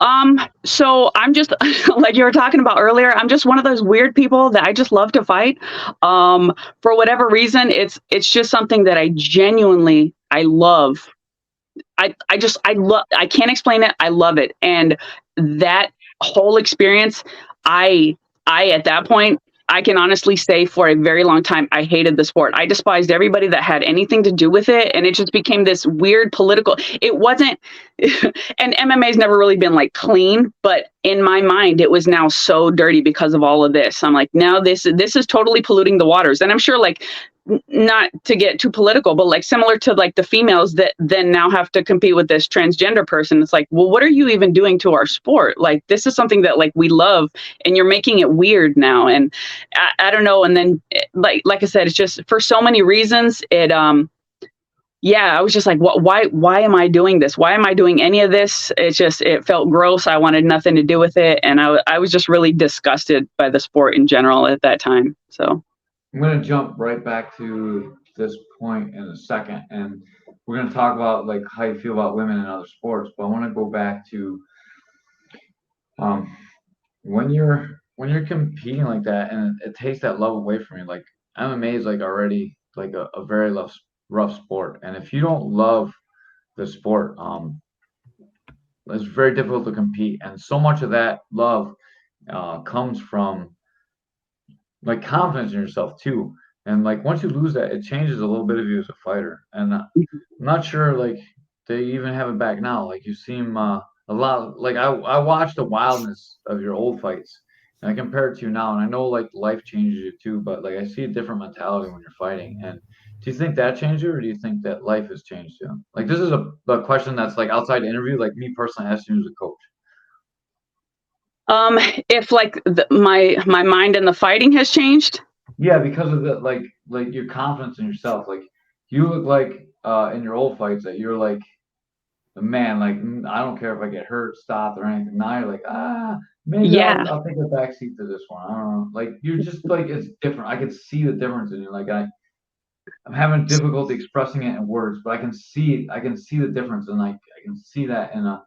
So I'm just like you were talking about earlier, I'm just one of those weird people that I just love to fight. For whatever reason, it's just something that I genuinely I love. I can't explain it. I love it. And that whole experience, I at that point, I can honestly say for a very long time, I hated the sport. I despised everybody that had anything to do with it. And it just became this weird political, it wasn't, and MMA's never really been like clean, but in my mind, it was now so dirty because of all of this. I'm like, now this is totally polluting the waters. And I'm sure like, not to get too political, but like similar to like the females that then now have to compete with this transgender person. It's like, well, what are you even doing to our sport? Like, this is something that like we love and you're making it weird now. And I don't know. And then like I said, it's just for so many reasons, I was just like, why am I doing this? Why am I doing any of this? It felt gross. I wanted nothing to do with it. And I was just really disgusted by the sport in general at that time. So. I'm going to jump right back to this point in a second, and we're going to talk about like how you feel about women in other sports. But I want to go back to when you're competing like that, and it takes that love away from you. Like MMA is like already like a very rough sport, and if you don't love the sport, it's very difficult to compete. And so much of that love comes from like confidence in yourself too. And like once you lose that, it changes a little bit of you as a fighter. And I'm not sure like they even have it back now. Like you seem a lot like I watched the wildness of your old fights and I compare it to you now. And I know like life changes you too, but like I see a different mentality when you're fighting. And do you think that changed you, or do you think that life has changed you? Like this is a question that's like outside the interview, like me personally asking you as a coach. If like my mind and the fighting has changed. Yeah, because of the like your confidence in yourself. Like you look like in your old fights that you're like the man. Like I don't care if I get hurt, stopped, or anything. Now you're like maybe I'll take a backseat to this one. I don't know. Like you're just like it's different. I can see the difference in you. Like I'm having difficulty expressing it in words, but I can see it. I can see the difference, and like I can see that in a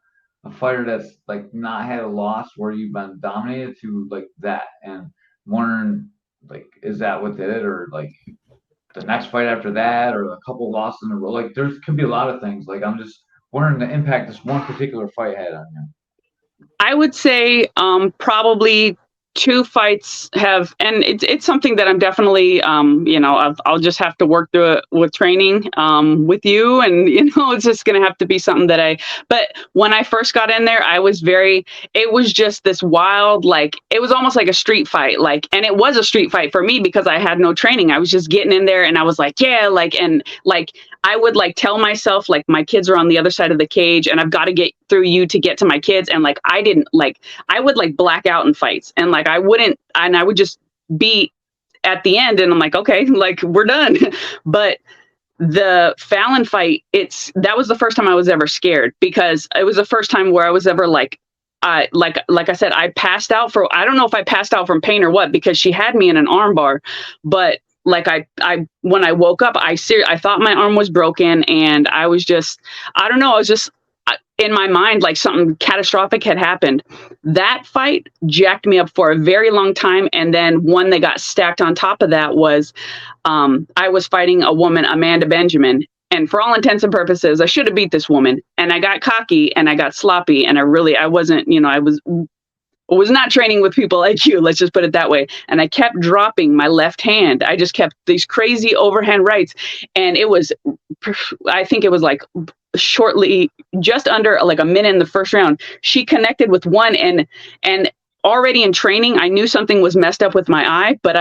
fighter that's like not had a loss where you've been dominated to like that, and wondering like is that what did it, or like the next fight after that, or a couple losses in a row. Like there's could be a lot of things. Like I'm just wondering the impact this one particular fight had on you. I would say probably two fights have, and it's something that I'm definitely, I'll just have to work through it with training with you, and it's just gonna have to be something that But when I first got in there, it was just this wild, like it was almost like a street fight, like, and it was a street fight for me because I had no training. I was just getting in there, and I was like, yeah, like, and like I would like tell myself like my kids are on the other side of the cage and I've got to get through you to get to my kids. And like I didn't like I would like black out in fights and like I wouldn't and I would just be at the end and I'm like, okay, like we're done. But the Fallon fight, that was the first time I was ever scared because it was the first time where I was ever like like I said, I don't know if I passed out from pain or what because she had me in an arm bar, but like I when I woke up, I thought my arm was broken and I was just, I don't know, I was just in my mind like something catastrophic had happened. That fight jacked me up for a very long time, and then one that got stacked on top of that was I was fighting a woman, Amanda Benjamin, and for all intents and purposes, I should have beat this woman, and I got cocky and I got sloppy, and I wasn't, I was not training with people like you, let's just put it that way. And I kept dropping my left hand. I just kept these crazy overhand rights. And I think it was like shortly, just under like a minute in the first round, she connected with one and already in training, I knew something was messed up with my eye, but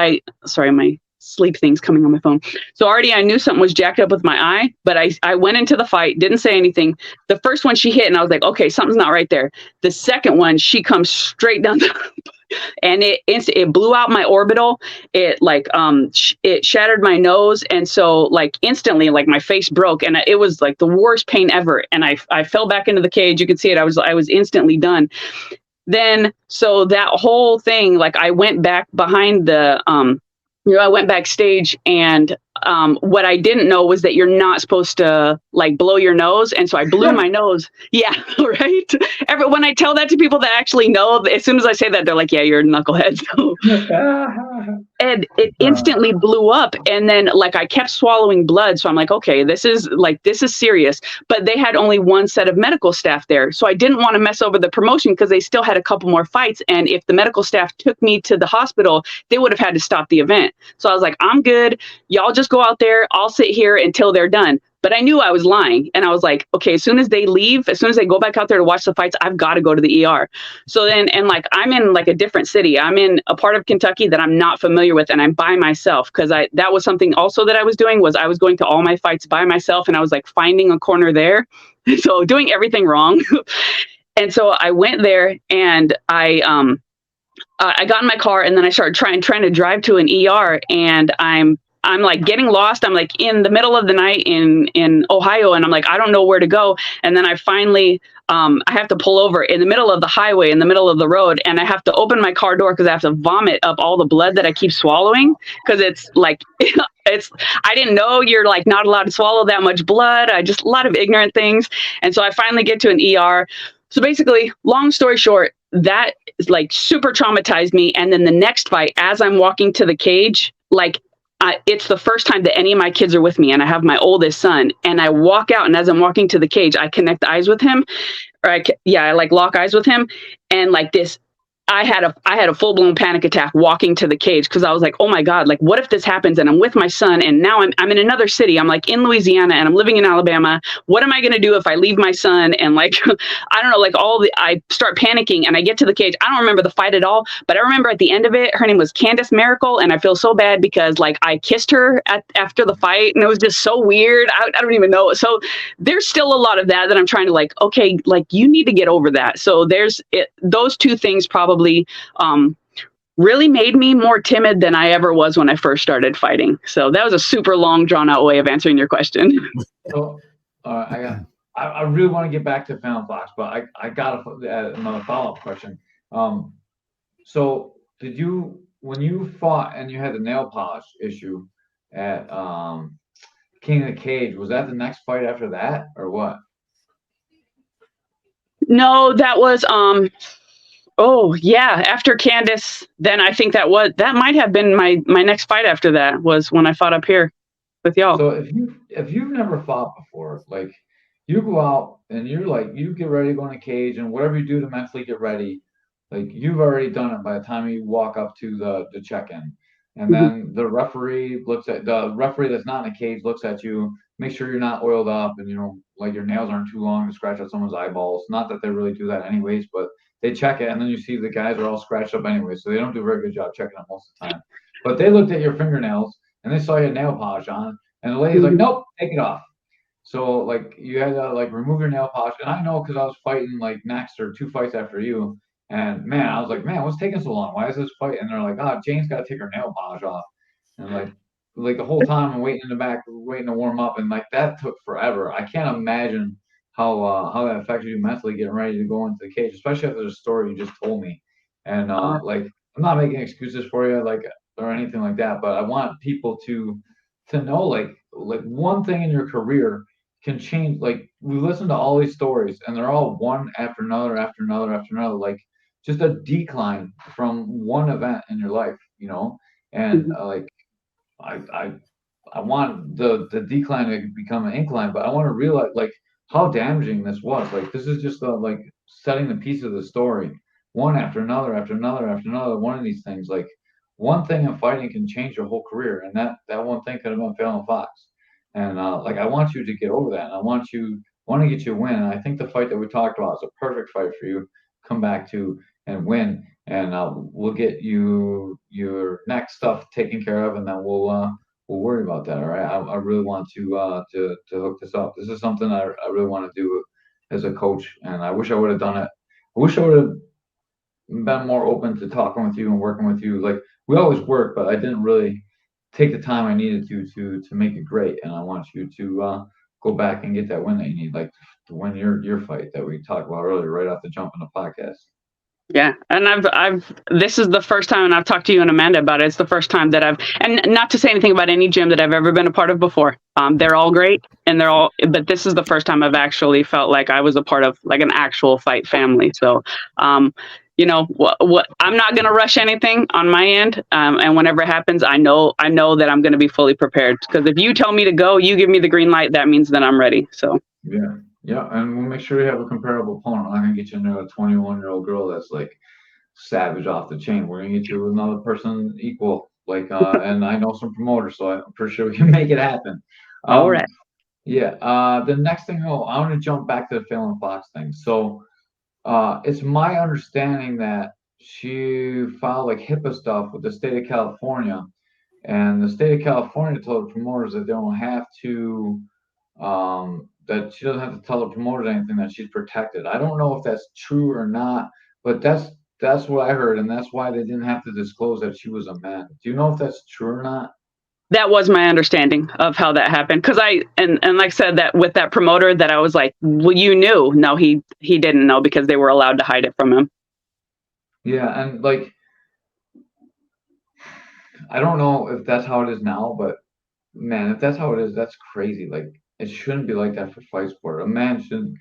sorry, my sleep things coming on my phone. So already I knew something was jacked up with my eye, but I went into the fight, didn't say anything. The first one she hit and I was like, okay, something's not right there. The second one, she comes straight down and it blew out my orbital. It like, it shattered my nose. And so like instantly, like my face broke and it was like the worst pain ever. And I fell back into the cage. You could see it. I was instantly done. Then, so that whole thing, like I went back behind the, I went backstage and what I didn't know was that you're not supposed to like blow your nose. And so I blew my nose. Yeah, right. When I tell that to people that actually know, as soon as I say that, they're like, yeah, you're a knucklehead. So, and it instantly blew up. And then like I kept swallowing blood. So I'm like, okay, this is serious. But they had only one set of medical staff there. So I didn't want to mess over the promotion because they still had a couple more fights. And if the medical staff took me to the hospital, they would have had to stop the event. So I was like, I'm good. Y'all just go out there. I'll sit here until they're done. But I knew I was lying. And I was like, okay, as soon as they leave, as soon as they go back out there to watch the fights, I've got to go to the ER. So then, and like, I'm in like a different city. I'm in a part of Kentucky that I'm not familiar with. And I'm by myself because that was something also that I was doing was I was going to all my fights by myself. And I was like finding a corner there. So doing everything wrong. And so I went there and I got in my car and then I started trying to drive to an ER and I'm like getting lost. I'm like in the middle of the night in Ohio and I'm like, I don't know where to go. And then I finally, I have to pull over in the middle of the highway, in the middle of the road. And I have to open my car door because I have to vomit up all the blood that I keep swallowing. Because it's like, I didn't know you're like not allowed to swallow that much blood. A lot of ignorant things. And so I finally get to an ER. So basically, long story short, that like super traumatized me. And then the next fight, as I'm walking to the cage, like it's the first time that any of my kids are with me and I have my oldest son and I walk out and as I'm walking to the cage, I connect eyes with him or I like lock eyes with him. And like this, I had a full blown panic attack walking to the cage because I was like, oh my God, like what if this happens and I'm with my son and now I'm in another city. I'm like in Louisiana and I'm living in Alabama. What am I going to do if I leave my son? And like, I don't know, like I start panicking and I get to the cage. I don't remember the fight at all, but I remember at the end of it, her name was Candace Miracle. And I feel so bad because like I kissed her after the fight and it was just so weird. I don't even know. So there's still a lot of that I'm trying to like, okay, like you need to get over that. So those two things probably really made me more timid than I ever was when I first started fighting. So that was a super long, drawn out way of answering your question. So I really want to get back to Fallon Fox, but I got another follow-up question. So when you fought and you had the nail polish issue at King of the Cage, was that the next fight after that or what? No, that was oh yeah, after Candace, then I think that might have been my next fight after that was when I fought up here with y'all. So if you've never fought before, like you go out and you're like, you get ready to go in a cage, and whatever you do to mentally get ready, like you've already done it by the time you walk up to the check-in. And Mhm. then the referee that's not in a cage looks at you, make sure you're not oiled up, and like your nails aren't too long to scratch out someone's eyeballs. Not that they really do that anyways, but they check it, and then you see the guys are all scratched up anyway, so they don't do a very good job checking it most of the time. But they looked at your fingernails and they saw you had nail polish on, and the lady's like, Mhm. "Nope, take it off." So like you had to like remove your nail polish, and I know because I was fighting like next or two fights after you, and man, I was like, man, what's taking so long? Why is this fight? And they're like, oh, Jane's got to take her nail polish off, and like the whole time I'm waiting in the back, waiting to warm up, and like that took forever. I can't imagine how that affected you mentally getting ready to go into the cage, especially after the story you just told me. And Uh, like I'm not making excuses for you, like or anything like that, but I want people to know like one thing in your career can change. Like we listen to all these stories and they're all one after another after another after another, like just a decline from one event in your life, and mhm. like I I want the decline to become an incline, but I want to realize like how damaging this was. Like this is just like setting the piece of the story, one after another, after another, after another. One of these things, like one thing in fighting can change your whole career, and that one thing could have been Fallon Fox. And like I want you to get over that. And I want to get you a win. And I think the fight that we talked about is a perfect fight for you. Come back to and win, and we'll get you your next stuff taken care of, and then we'll worry about that. All right. I really want to hook this up. This is something I really want to do as a coach, and I wish I would have done it. I wish I would have been more open to talking with you and working with you. Like we always work, but I didn't really take the time I needed to make it great. And I want you to go back and get that win that you need, like to win your fight that we talked about earlier, right off the jump in the podcast. Yeah, and this is the first time, and I've talked to you and Amanda about it. It's the first time that and not to say anything about any gym that I've ever been a part of before. They're all great, and but this is the first time I've actually felt like I was a part of like an actual fight family. So, what I'm not gonna rush anything on my end, and whenever it happens, I know that I'm gonna be fully prepared. Because if you tell me to go, you give me the green light, that means that I'm ready. So. Yeah, yeah, and we'll make sure you have a comparable opponent. I'm not gonna get you into a 21-year-old girl that's like savage off the chain. We're gonna get you another person equal. Like, and I know some promoters, so I'm pretty sure we can make it happen. All Um, right. yeah. The next thing, I want to jump back to the Fallon Fox thing. So, it's my understanding that she filed like HIPAA stuff with the state of California, and the state of California told the promoters that they don't have to that she doesn't have to tell the promoters anything, that she's protected. I don't know if that's true or not, but that's what I heard, and that's why they didn't have to disclose that she was a man. Do you know if that's true or not? That was my understanding of how that happened. Because and like I said, that with that promoter, that I was like, well, you knew. No, he didn't know because they were allowed to hide it from him. Yeah, and like I don't know if that's how it is now, but man, if that's how it is, that's crazy. Like it shouldn't be like that for fight sport. A man should,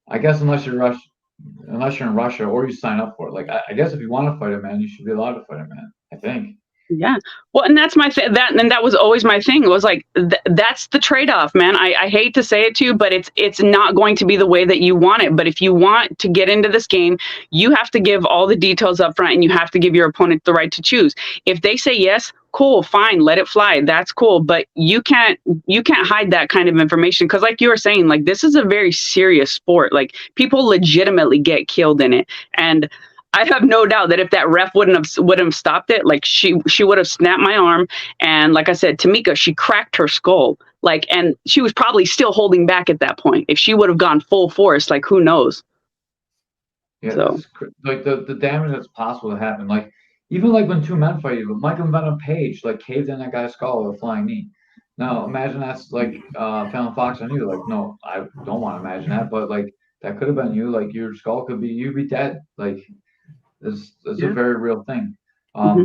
I guess, unless you're in Russia or you sign up for it. Like I guess if you want to fight a man, you should be allowed to fight a man. I think. Yeah. Well, and that's that was always my thing. It was like that's the trade-off, man. I hate to say it to you, but it's not going to be the way that you want it. But if you want to get into this game, you have to give all the details up front, and you have to give your opponent the right to choose. If they say yes, cool, fine, let it fly. That's cool. But you can't hide that kind of information, because like you were saying, like this is a very serious sport. Like people legitimately get killed in it. And I have no doubt that if that ref wouldn't have stopped it, like she would have snapped my arm, and like I said, Tamika, she cracked her skull, like, and she was probably still holding back at that point. If she would have gone full force, like who knows? Yeah, So like the damage that's possible to happen. Like even like when two men fight, you, Michael Venom Page like caved in that guy's skull with a flying knee. Now imagine that's like Fallon Fox on you. Like no, I don't want to imagine that, but like that could have been you. Like your skull could be you'd be dead. Like it's a yeah. very real thing. Hmm.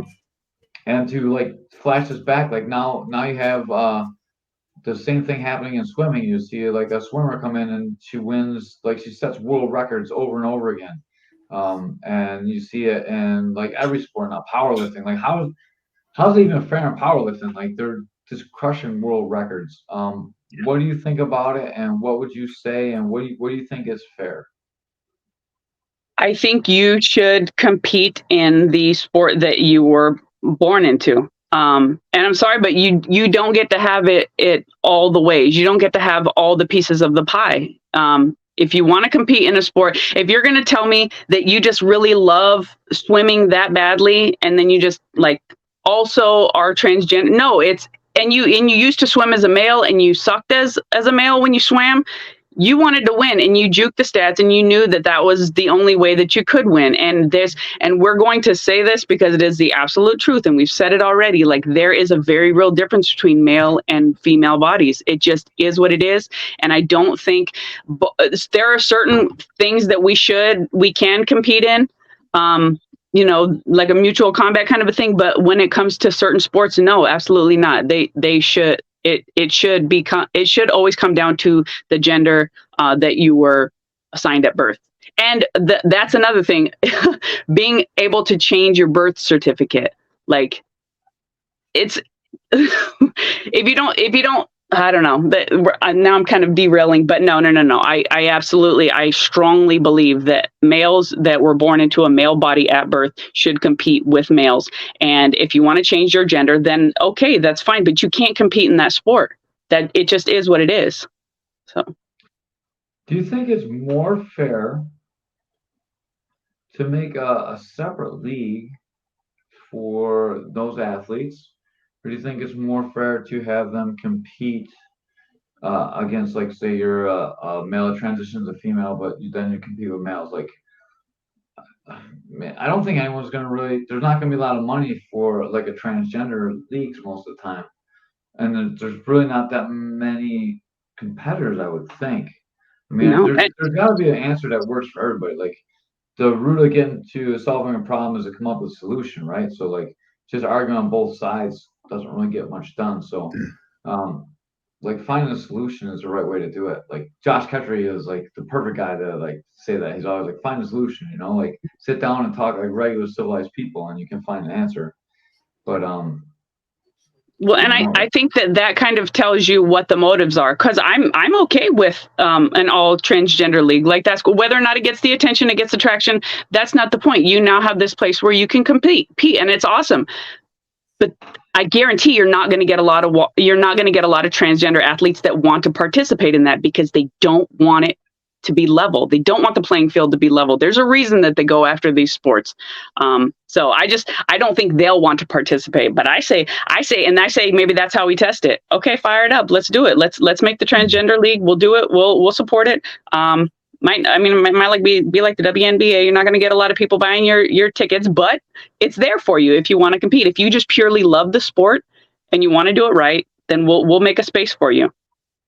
And to like flash this back, like now you have the same thing happening in swimming. You see like a swimmer come in and she wins, like she sets world records over and over again. And you see it in like every sport now, powerlifting. Like how's it even fair in powerlifting? Like they're just crushing world records. what do you think about it, and what would you say, and what do you think is fair? I think you should compete in the sport that you were born into. And I'm sorry, but you don't get to have it all the ways. You don't get to have all the pieces of the pie. If you want to compete in a sport, if you're going to tell me that you just really love swimming that badly, and then you just like also are transgender, no, it's and you used to swim as a male and you sucked as a male when you swam. You wanted to win and you juked the stats and you knew that that was the only way that you could win. And we're going to say this because it is the absolute truth. And we've said it already, like there is a very real difference between male and female bodies. It just is what it is. And I don't think there are certain things that we can compete in. Like a mutual combat kind of a thing. But when it comes to certain sports, no, absolutely not. They should. It should always come down to the gender that you were assigned at birth. And that's another thing, being able to change your birth certificate. Like it's, if you don't, I don't know, now I'm kind of derailing, but no. I strongly believe that males that were born into a male body at birth should compete with males. And if you want to change your gender, then okay, that's fine, but you can't compete in that sport. That it just is what it is. So Do you think it's more fair to make a separate league for those athletes, or do you think it's more fair to have them compete against, like, say you're a male that transitions to female, but then you compete with males? Like, man, I don't think anyone's gonna really. There's not gonna be a lot of money for like a transgender leagues most of the time, and there's really not that many competitors, I would think. I mean, no, there's got to be an answer that works for everybody. Like the root of getting to solving a problem is to come up with a solution, right? So like just arguing on both sides doesn't really get much done. So like finding a solution is the right way to do it. Like Josh Kettery is like the perfect guy to like say that. He's always like find a solution, like sit down and talk like regular civilized people and you can find an answer. But well, and I think that kind of tells you what the motives are, because I'm okay with an all transgender league. Like that's cool. Whether or not it gets the attention, it gets the traction, that's not the point. You now have this place where you can compete, and it's awesome. But I guarantee you're not going to get a lot of transgender athletes that want to participate in that because they don't want it to be level. They don't want the playing field to be level. There's a reason that they go after these sports. So I don't think they'll want to participate. But I say maybe that's how we test it. Okay, fire it up. Let's do it. Let's make the transgender league. We'll do it. We'll support it. Might like be like the WNBA. You're not going to get a lot of people buying your tickets, but it's there for you if you want to compete. If you just purely love the sport and you want to do it right, then we'll make a space for you.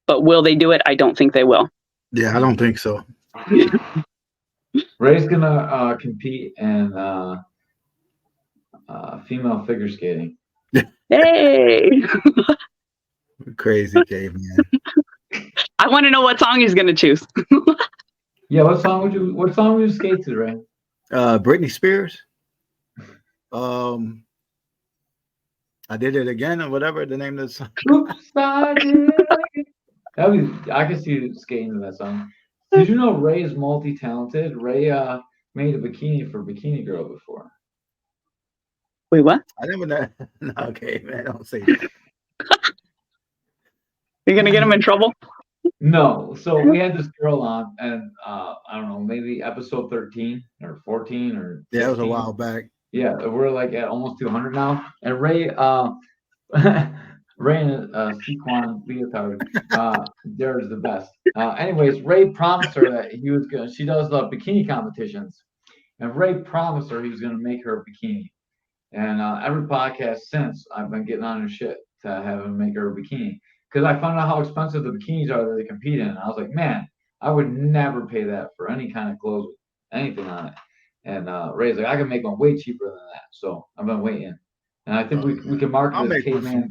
But will they do it? I don't think they will. Yeah, I don't think so. Ray's gonna compete in female figure skating. Hey, Crazy Caveman. I want to know what song he's going to choose. Yeah, what song would you skate to, Ray? Britney Spears. I Did It Again, or whatever the name of the song. Oops, I did it again. I can see you skating to that song. Did you know Ray is multi-talented? Ray made a bikini for Bikini Girl before. Wait, what? I never know. No, okay, man, don't say that. You're going to get him in trouble? No. So we had this girl on, and I don't know, maybe episode 13 or 14 or 15. Yeah, it was a while back. Yeah, we're like at almost 200 now. And Ray, Ray and Sequan leotard, they're the best. Anyways, Ray promised her that he was gonna. She does the bikini competitions, and Ray promised her he was gonna make her a bikini. And every podcast since, I've been getting on her shit to have him make her a bikini because I found out how expensive the bikinis are that they compete in. And I was like, man, I would never pay that for any kind of clothes, anything on it. And Ray's like, I can make one way cheaper than that. So I've been waiting. And I think we can market this Caveman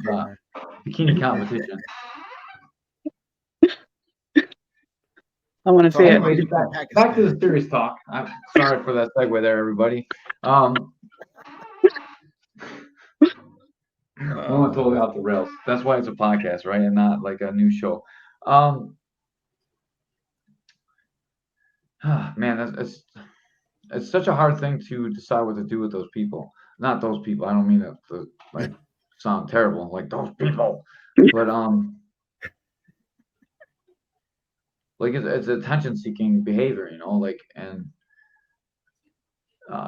bikini competition. I want to see it. Anyways, back to the serious talk. I'm sorry for that segue there, everybody. We went totally off the rails. That's why it's a podcast, right? And not like a new show. Um, man, it's such a hard thing to decide what to do with those people. Not those people. I don't mean that to like sound terrible, like those people, but like it's attention-seeking behavior, you know, like and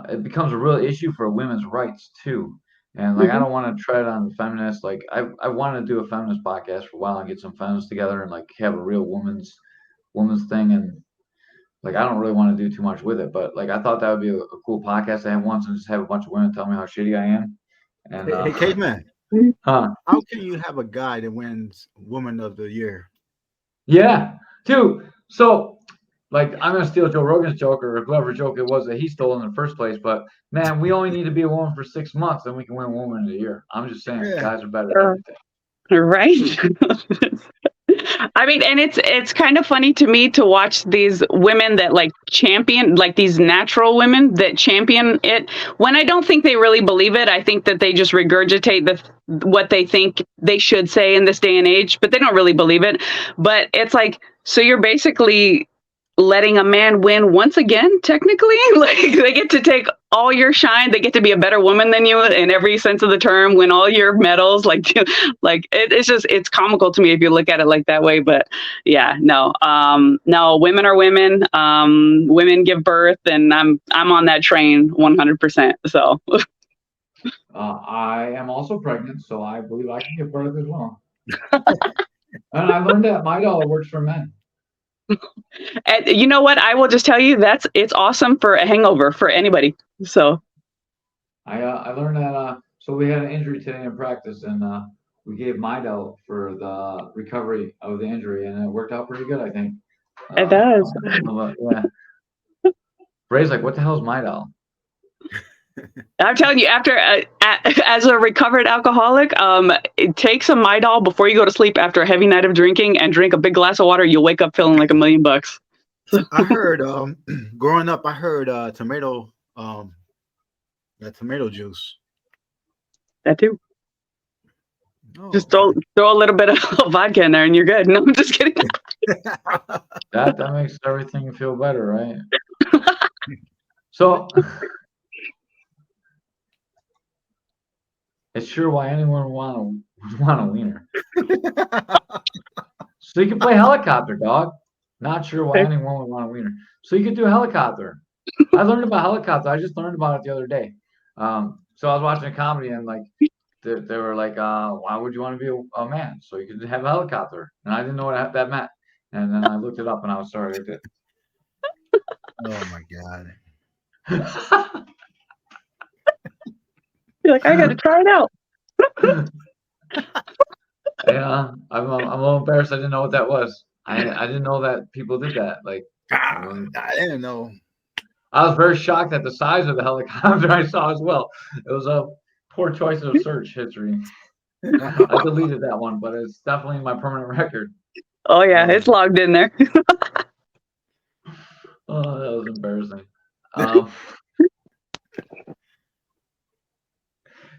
it becomes a real issue for women's rights too. And like I Hmm. don't want to tread on feminists. Like I want to do a feminist podcast for a while and get some feminists together and like have a real woman's thing. And like I don't really want to do too much with it, but like I thought that would be a cool podcast to have once and just have a bunch of women tell me how shitty I am. And Hey, Caveman, huh, how can you have a guy that wins Woman of the Year? yeah, too. So like I'm gonna steal Joe Rogan's joke or whoever joke it was that he stole in the first place. But man, we only need to be a woman for 6 months, and we can win Woman of the Year. I'm just saying, Yeah. guys are better at everything. Right. I mean, and it's kind of funny to me to watch these women that like champion, like these natural women that champion it when I don't think they really believe it. I think that they just regurgitate what they think they should say in this day and age, but they don't really believe it. But it's like, so you're basically letting a man win once again, technically. Like they get to take all your shine, they get to be a better woman than you in every sense of the term, win all your medals. Like it's just it's comical to me if you look at it like that way. But yeah, no, women are women. Women give birth, and I'm on that train 100%. So I am also pregnant, so I believe I can give birth as well. And I learned that my dollar works for men. and you know what? I will just tell you it's awesome for a hangover for anybody. So I learned that. So we had an injury today in practice, and we gave Midel for the recovery of the injury, and it worked out pretty good, I think. it does. Yeah. Ray's like, what the hell is Midel? I'm telling you, after as a recovered alcoholic, take some Midol before you go to sleep after a heavy night of drinking, and drink a big glass of water. You'll wake up feeling like $1,000,000. I heard growing up, I heard tomato juice. That too. Oh, Just throw a little bit of vodka in there, and you're good. No, I'm just kidding. That makes everything feel better, right? So it's sure why anyone would want a wiener. So you can play helicopter, dog. Not sure why anyone would want a wiener. So you could do helicopter. I learned about helicopter. I just learned about it the other day. So I was watching a comedy and like they were like, why would you want to be a man? So you could have a helicopter. And I didn't know what that meant. And then I looked it up and I was sorry. oh my god. You're like, I got to try it out. Yeah, I'm a little embarrassed. I didn't know what that was. I didn't know that people did that. Like, I didn't know. I was very shocked at the size of the helicopter I saw as well. It was a poor choice of search history. I deleted that one, but it's definitely my permanent record. Oh yeah, it's logged in there. Oh, that was embarrassing.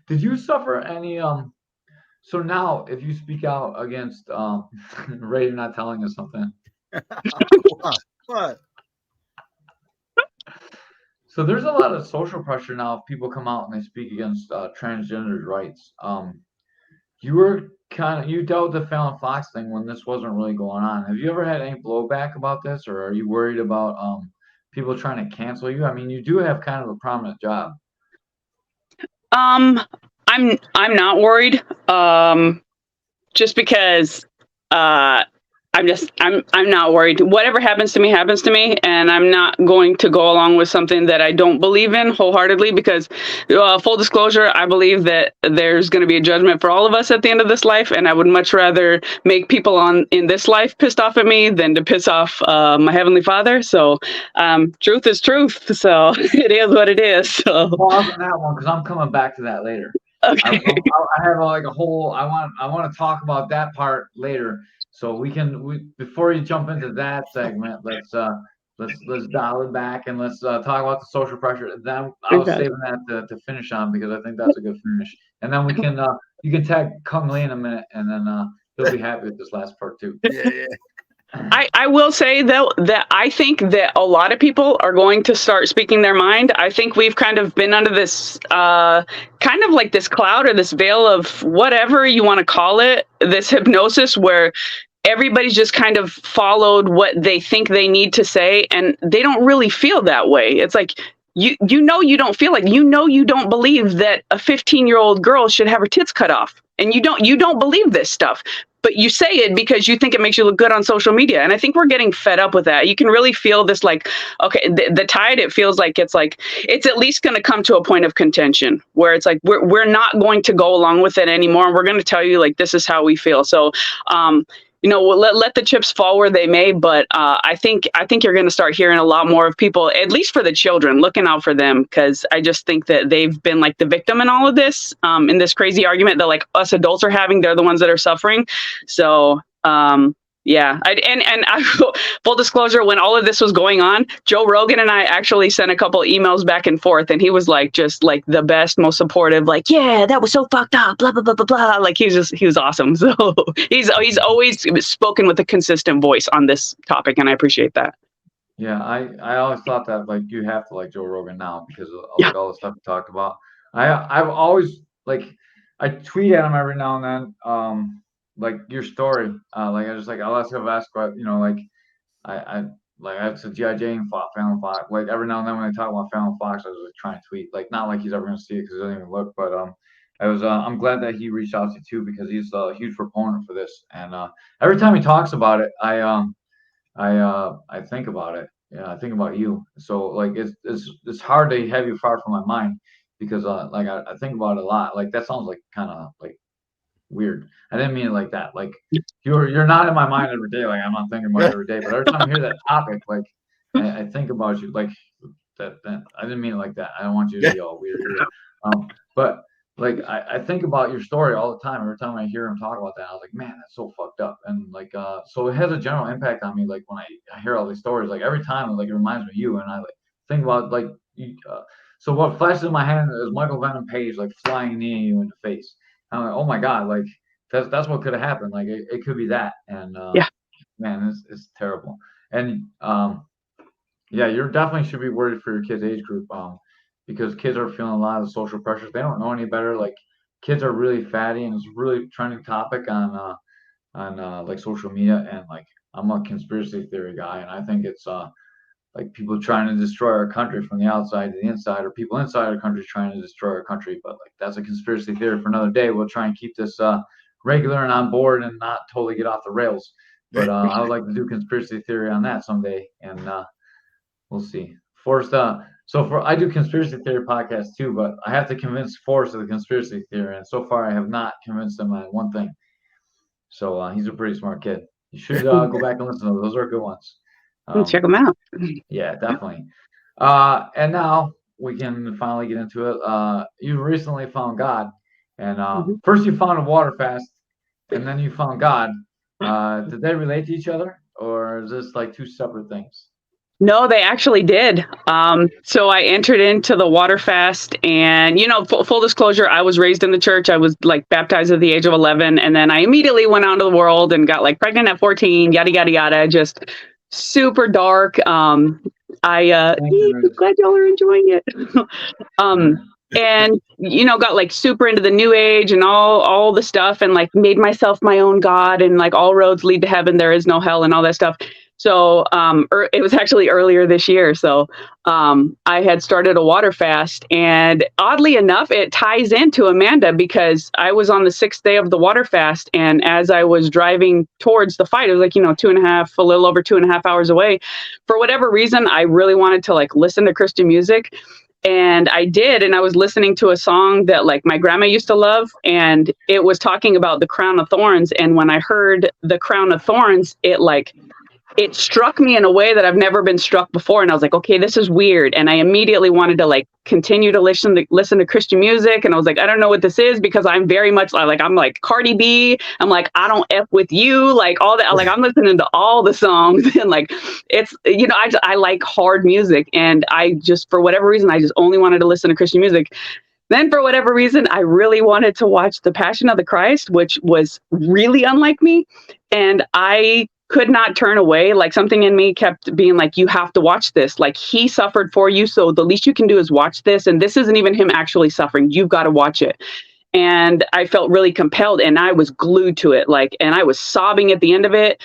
Did you suffer any so now if you speak out against Ray, you're not telling us something. What? So there's a lot of social pressure now if people come out and they speak against transgender rights. You dealt with the Fallon Fox thing when this wasn't really going on. Have you ever had any blowback about this, or are you worried about people trying to cancel you? I mean, you do have kind of a prominent job. I'm not worried. Just because I'm not worried. Whatever happens to me, and I'm not going to go along with something that I don't believe in wholeheartedly. Because, full disclosure, I believe that there's going to be a judgment for all of us at the end of this life, and I would much rather make people in this life pissed off at me than to piss off my heavenly Father. So, truth is truth. So it is what it is. So Well, on that one because I'm coming back to that later. okay. I have like a whole. I want to talk about that part later. So before you jump into that segment, let's dial it back and let's talk about the social pressure. Then I was saving that to finish on because I think that's a good finish. And then we can you can tag Kung Lee in a minute, and then he'll be happy with this last part too. Yeah. I will say though that I think that a lot of people are going to start speaking their mind. I think we've kind of been under this kind of like this cloud or this veil of whatever you want to call it, this hypnosis where everybody's just kind of followed what they think they need to say, and they don't really feel that way. It's like you don't feel like you don't believe that a 15-year-old girl should have her tits cut off, and you don't believe this stuff, but you say it because you think it makes you look good on social media. And I think we're getting fed up with that. You can really feel this, like, okay, the tide, it feels like it's at least going to come to a point of contention where it's like we're not going to go along with it anymore, and we're going to tell you like this is how we feel. So we'll let the chips fall where they may, but I think you're going to start hearing a lot more of people, at least for the children, looking out for them, because I just think that they've been like the victim in all of this, in this crazy argument that like us adults are having. They're the ones that are suffering. So yeah, full disclosure, when all of this was going on, Joe Rogan and I actually sent a couple emails back and forth, and he was like just like the best, most supportive, like, yeah, that was so fucked up, blah blah blah blah blah. Like he was awesome. So he's always spoken with a consistent voice on this topic, and I appreciate that. Yeah, I always thought that like you have to like Joe Rogan now because of like all the stuff we talked about. I've always like I tweet at him every now and then. Like your story, like I just like I'll ask about, like I it's a G.I. Jane Fallon Fox. Like every now and then when they talk about Fallon Fox, I was like trying to tweet, like not like he's ever gonna see it because he doesn't even look, but I'm glad that he reached out to you too because he's a huge proponent for this, and every time he talks about it, I think about it. Yeah, I think about you. So like it's hard to have you far from my mind because like I think about it a lot. Like that sounds like kind of like weird. I didn't mean it like that. Like you're not in my mind every day. Like I'm not thinking about it every day. But every time I hear that topic, like I think about you. Like that. I didn't mean it like that. I don't want you to be all weird. But like I think about your story all the time. Every time I hear him talk about that, I was like, man, that's so fucked up. And like so it has a general impact on me. Like when I hear all these stories, like every time, like it reminds me of you. And I like think about like so what flashes in my hand is Michael Venom Page like flying near you in the face. I'm like, oh my God, like that's what could have happened. Like it could be that. And man, it's terrible. And yeah, you definitely should be worried for your kids' age group. Because kids are feeling a lot of social pressures. They don't know any better. Like kids are really fatty, and it's a really trending topic on like social media. And like I'm a conspiracy theory guy, and I think it's like people trying to destroy our country from the outside to the inside, or people inside our country trying to destroy our country. But like that's a conspiracy theory for another day. We'll try and keep this regular and on board and not totally get off the rails. But I would like to do conspiracy theory on that someday, and we'll see. Forrest, I do conspiracy theory podcasts too, but I have to convince Forrest of the conspiracy theory, and so far I have not convinced him on one thing. So he's a pretty smart kid. You should go back and listen to those. Those are good ones. Check them out. Yeah, definitely. And now we can finally get into it. You recently found God, and first you found a water fast, and then you found God. Did they relate to each other, or is this like two separate things? No, they actually did. So I entered into the water fast, and full disclosure, I was raised in the church. I was like baptized at the age of 11, and then I immediately went out into the world and got like pregnant at 14. Yada yada yada. Just super dark. I'm glad y'all are enjoying it. And got like super into the new age and all the stuff, and like made myself my own God, and like all roads lead to heaven, there is no hell, and all that stuff. So it was actually earlier this year. So I had started a water fast, and oddly enough, it ties into Amanda because I was on the 6th day of the water fast. And as I was driving towards the fight, it was like, a little over 2.5 hours away. For whatever reason, I really wanted to like listen to Christian music. And I did. And I was listening to a song that like my grandma used to love. And it was talking about the crown of thorns. And when I heard the crown of thorns, it struck me in a way that I've never been struck before. And I was like, okay, this is weird. And I immediately wanted to like continue to listen to Christian music. And I was like, I don't know what this is, because I'm very much like, I'm like Cardi B. I'm like, I don't F with you. Like all that, like I'm listening to all the songs, and like, it's, I like hard music. And I just, for whatever reason, I just only wanted to listen to Christian music. Then, for whatever reason, I really wanted to watch The Passion of the Christ, which was really unlike me. And I could not turn away. Like something in me kept being like, you have to watch this. Like he suffered for you. So the least you can do is watch this. And this isn't even him actually suffering. You've got to watch it. And I felt really compelled and I was glued to it. Like, and I was sobbing at the end of it.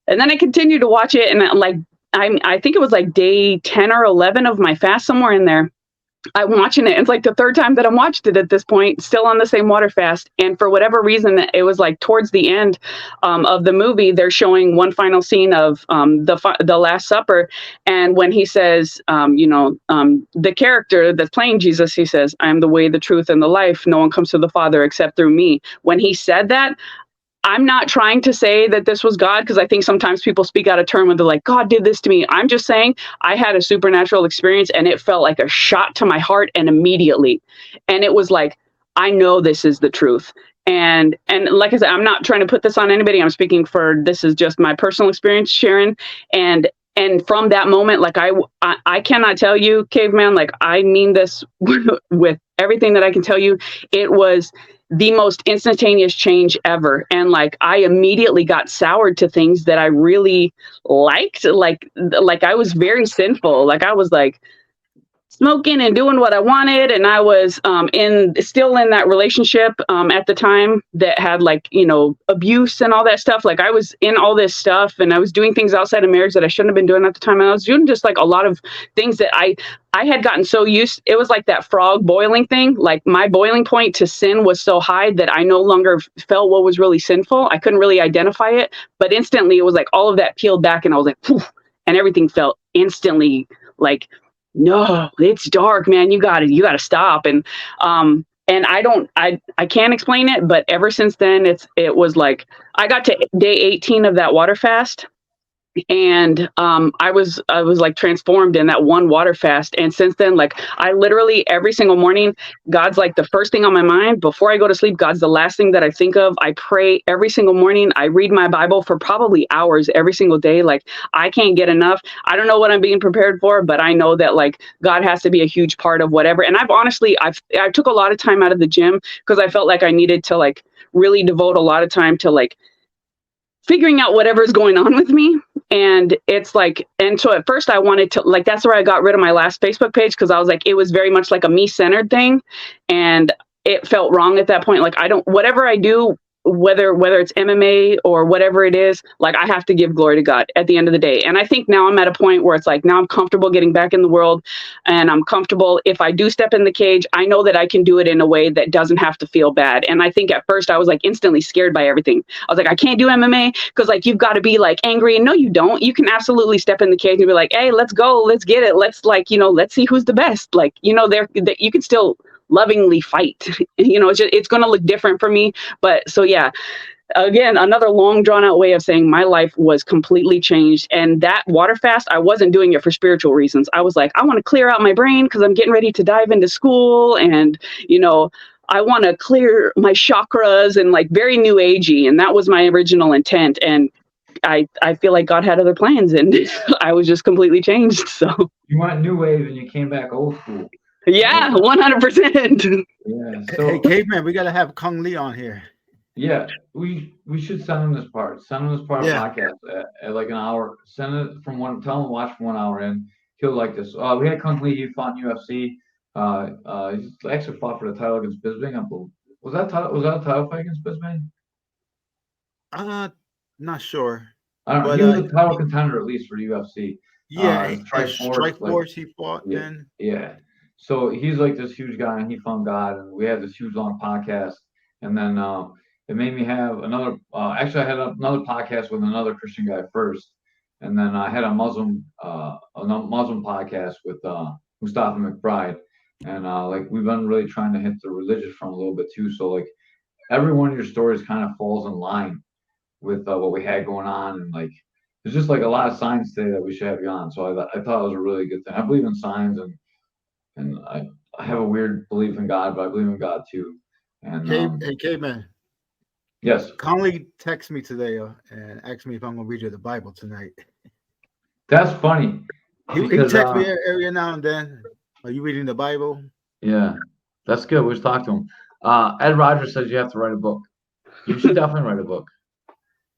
And then I continued to watch it. And like, I think it was like day 10 or 11 of my fast, somewhere in there. I'm watching it. It's like the third time that I'm watched it at this point, still on the same water fast. And for whatever reason, it was like towards the end of the movie, they're showing one final scene of the Last Supper. And when he says, the character that's playing Jesus, he says, "I am the way, the truth, and the life. No one comes to the Father except through me." When he said that, I'm not trying to say that this was God, because I think sometimes people speak out of turn when they're like, God did this to me. I'm just saying I had a supernatural experience and it felt like a shot to my heart and immediately. And it was like, I know this is the truth. And like I said, I'm not trying to put this on anybody. I'm speaking for, this is just my personal experience, Sharon. And from that moment, like I cannot tell you, Caveman, like I mean this with everything that I can tell you. It was the most instantaneous change ever. And like, I immediately got soured to things that I really liked. Like I was very sinful. Like I was like smoking and doing what I wanted. And I was still in that relationship at the time that had like, abuse and all that stuff. Like I was in all this stuff and I was doing things outside of marriage that I shouldn't have been doing at the time. And I was doing just like a lot of things that I had gotten so used. It was like that frog boiling thing. Like my boiling point to sin was so high that I no longer felt what was really sinful. I couldn't really identify it, but instantly it was like all of that peeled back and I was like, poof, and everything felt instantly like, no, it's dark, man. You gotta stop. And I can't explain it, but ever since then, it was like, I got to day 18 of that water fast. And I was like transformed in that one water fast. And since then, like I literally every single morning, God's like the first thing on my mind before I go to sleep. God's the last thing that I think of. I pray every single morning. I read my Bible for probably hours every single day. Like I can't get enough. I don't know what I'm being prepared for, but I know that like God has to be a huge part of whatever. And I took a lot of time out of the gym because I felt like I needed to like really devote a lot of time to like figuring out whatever's going on with me. And it's like, and so at first I wanted to like, that's where I got rid of my last Facebook page. Cause I was like, it was very much like a me centered thing. And it felt wrong at that point. Like whatever I do, whether it's MMA or whatever it is, like I have to give glory to God at the end of the day. And I think now I'm at a point where it's like, now I'm comfortable getting back in the world and I'm comfortable. If I do step in the cage, I know that I can do it in a way that doesn't have to feel bad. And I think at first I was like instantly scared by everything. I was like, I can't do MMA because like, you've got to be like angry. And no, you don't. You can absolutely step in the cage and be like, hey, let's go, let's get it. Let's like, let's see who's the best. Like, you can still lovingly fight. It's going to look different for me. But so yeah, again, another long drawn out way of saying my life was completely changed. And that water fast, I wasn't doing it for spiritual reasons. I was like, I want to clear out my brain because I'm getting ready to dive into school, and I want to clear my chakras and like very new agey. And that was my original intent. And I feel like God had other plans, and I was just completely changed. So you went new wave and you came back old school. Yeah, 100%. Yeah. So, hey, Caveman, we gotta have Kung Lee on here. Yeah, we should send him this part. Send him this part of podcast at like an hour. Send it from one. Tell him to watch from 1 hour in. He'll like this. We had Kung Lee. He fought in UFC. He actually fought for the title against Bisbing. Was that a title fight against Bisbing? Not sure. I don't know. He was a title contender at least for UFC. Yeah, Strike Force he fought then. Yeah. So he's like this huge guy, and he found God, and we had this huge long podcast, and then it made me have another. Actually, I had another podcast with another Christian guy first, and then I had a Muslim podcast with Mustafa McBride, and like we've been really trying to hit the religious front a little bit too. So like every one of your stories kind of falls in line with what we had going on, and like there's just like a lot of signs today that we should have you on. So I thought it was a really good thing. I believe in signs, and I have a weird belief in God, but I believe in God too. And hey, Caveman. Yes. Conley texted me today and asked me if I'm gonna read you the Bible tonight. That's funny. He texts me every now and then. Are you reading the Bible? Yeah. That's good. We'll talk to him. Ed Rogers says you have to write a book. You should definitely write a book.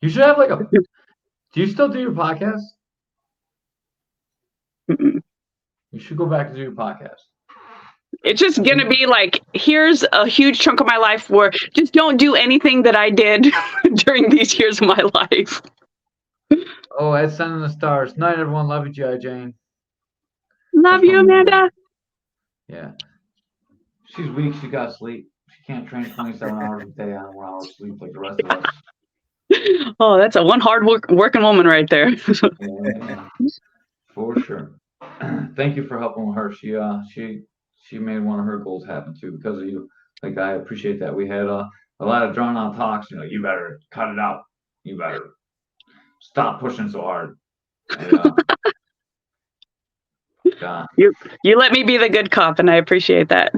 You should have like a. Do you still do your podcast? Mm-mm. You should go back to do your podcast. It's just going to be like, here's a huge chunk of my life where just don't do anything that I did during these years of my life. Oh, Ed sending the stars. Night, everyone. Love you, G.I. Jane. Love you, Amanda. Yeah. She's weak. She got sleep. She can't train 27 hours a day on 1 hour sleep like the rest of us. Oh, that's a one hard working woman right there. Yeah, for sure. Thank you for helping her. She made one of her goals happen too because of you. Like I appreciate that. We had a lot of drawn out talks. You know, you better cut it out. You better stop pushing so hard. And, you let me be the good cop, and I appreciate that.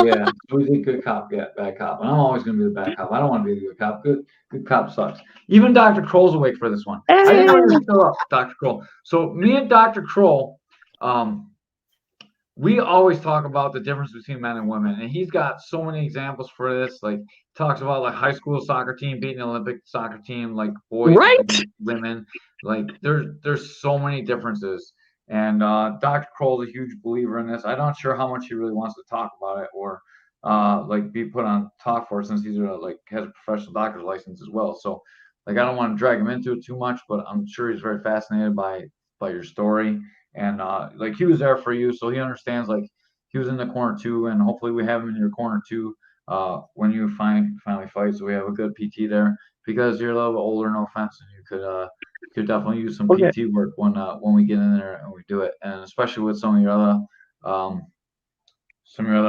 Yeah, we did good cop, get bad cop, and I'm always gonna be the bad cop. I don't want to be the good cop. Good cop sucks. Even Dr. Kroll's awake for this one. I didn't know you were still up, Dr. Kroll. So me and Dr. Kroll, we always talk about the difference between men and women, and he's got so many examples for this. Like talks about like high school soccer team beating an Olympic soccer team, like boys, right? Women. Like there's so many differences. And Dr. Kroll's a huge believer in this. I'm not sure how much he really wants to talk about it or like be put on talk for it since he's like has a professional doctor's license as well. So like I don't want to drag him into it too much, but I'm sure he's very fascinated by your story. And like he was there for you, so he understands. Like he was in the corner too, and hopefully we have him in your corner too when you finally fight. So we have a good PT there because you're a little bit older. No offense, and you could definitely use some PT work when we get in there and we do it, and especially with some of your other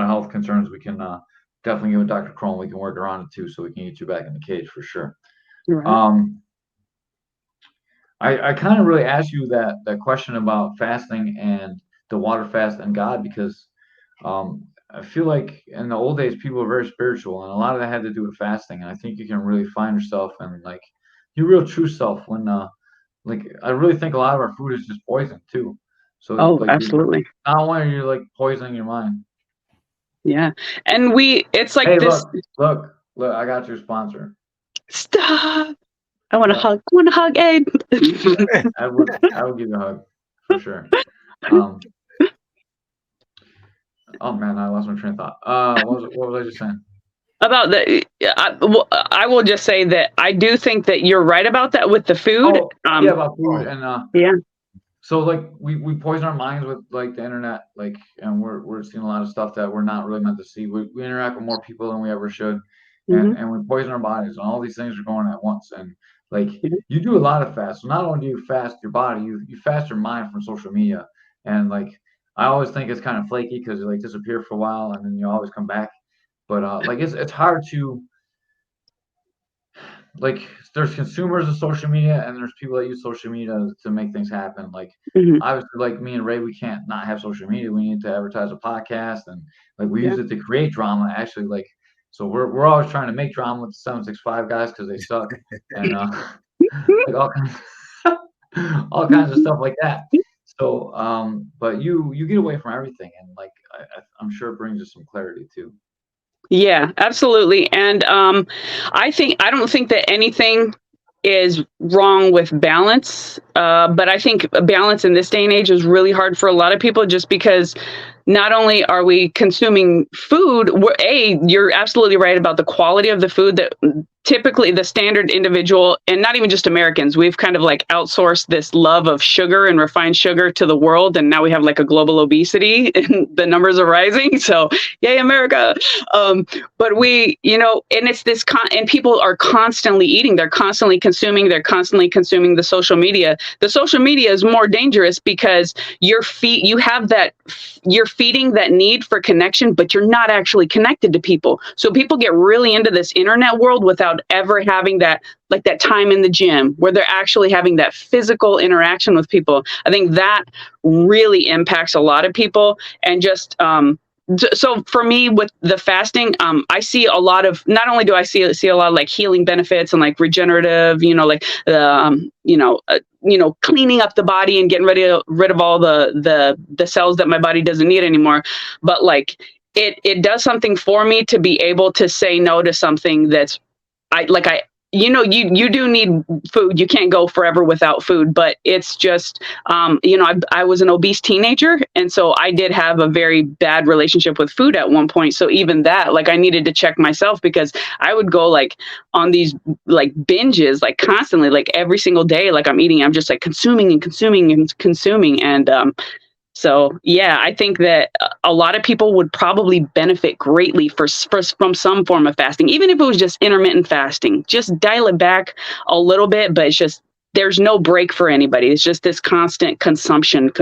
health concerns, we can definitely give it Dr. Kroll. We can work around it too, so we can get you back in the cage for sure. Right. I kind of really asked you that question about fasting and the water fast and God because I feel like in the old days people were very spiritual and a lot of that had to do with fasting, and I think you can really find yourself and like your real true self when like I really think a lot of our food is just poison too. So like, absolutely. Not only are you like poisoning your mind. Yeah, and it's like hey, this. Look! I got your sponsor. Stop! I want to hug. I want to hug Ed. I would give you a hug for sure. Oh man, I lost my train of thought. What was I just saying? About I will just say that I do think that you're right about that with the food. Yeah, about food and yeah. So like we poison our minds with like the internet, like, and we're seeing a lot of stuff that we're not really meant to see. We interact with more people than we ever should, and we poison our bodies, and all these things are going at once. And like you do a lot of fast. So not only do you fast your body, you fast your mind from social media. And like I always think it's kind of flaky because you like disappear for a while and then you always come back. But like it's hard to like there's consumers of social media and there's people that use social media to make things happen. Like obviously like me and Ray, we can't not have social media. We need to advertise a podcast and like we use it to create drama actually. Like so we're always trying to make drama with the 765 guys because they suck and like all kinds of stuff like that. So but you get away from everything and like I'm sure it brings you some clarity too. Yeah, absolutely. And I don't think that anything is wrong with balance. But I think balance in this day and age is really hard for a lot of people just because not only are we consuming food, you're absolutely right about the quality of the food that typically the standard individual, and not even just Americans, we've kind of like outsourced this love of sugar and refined sugar to the world. And now we have like a global obesity and the numbers are rising. So yay, America. But we, and it's this, and people are constantly eating, they're constantly consuming the social media. The social media is more dangerous because you're feeding that need for connection, but you're not actually connected to people. So people get really into this internet world without ever having that time in the gym where they're actually having that physical interaction with people. I think that really impacts a lot of people. And just so for me with the fasting, I see a lot of, not only do I see a lot of like healing benefits and like regenerative, cleaning up the body and getting rid of all the cells that my body doesn't need anymore. But like it does something for me to be able to say no to something that's you do need food. You can't go forever without food, but it's just, I was an obese teenager. And so I did have a very bad relationship with food at one point. So even that, like I needed to check myself because I would go like on these like binges, like constantly, like every single day, like I'm just like consuming and consuming and consuming. And, so yeah, I think that a lot of people would probably benefit greatly from some form of fasting, even if it was just intermittent fasting. Just dial it back a little bit, but it's just there's no break for anybody. It's just this constant consumption,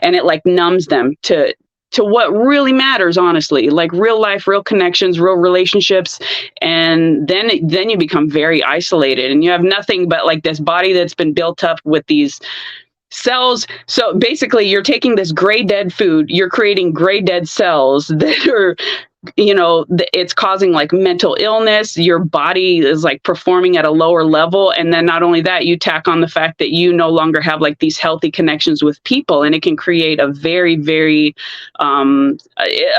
and it like numbs them to what really matters, honestly, like real life, real connections, real relationships. And then you become very isolated and you have nothing but like this body that's been built up with these cells. So basically you're taking this gray dead food, you're creating gray dead cells that are, it's causing like mental illness. Your body is like performing at a lower level. And then not only that, you tack on the fact that you no longer have like these healthy connections with people. And it can create a very, very, a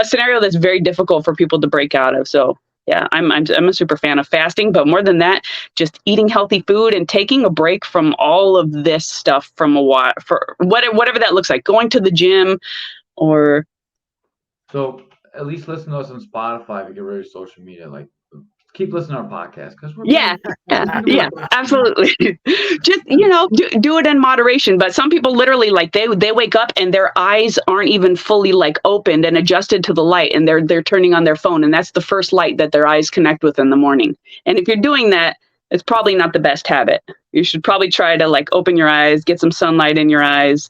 scenario that's very difficult for people to break out of. So yeah, I'm a super fan of fasting, but more than that, just eating healthy food and taking a break from all of this stuff from a while, for whatever that looks like, going to the gym or. So at least listen to us on Spotify if you get rid of social media. Like, keep listening to our podcast because we're yeah, absolutely. Just do it in moderation. But some people literally like they wake up and their eyes aren't even fully like opened and adjusted to the light, and they're turning on their phone, and that's the first light that their eyes connect with in the morning. And if you're doing that, it's probably not the best habit. You should probably try to like open your eyes, get some sunlight in your eyes,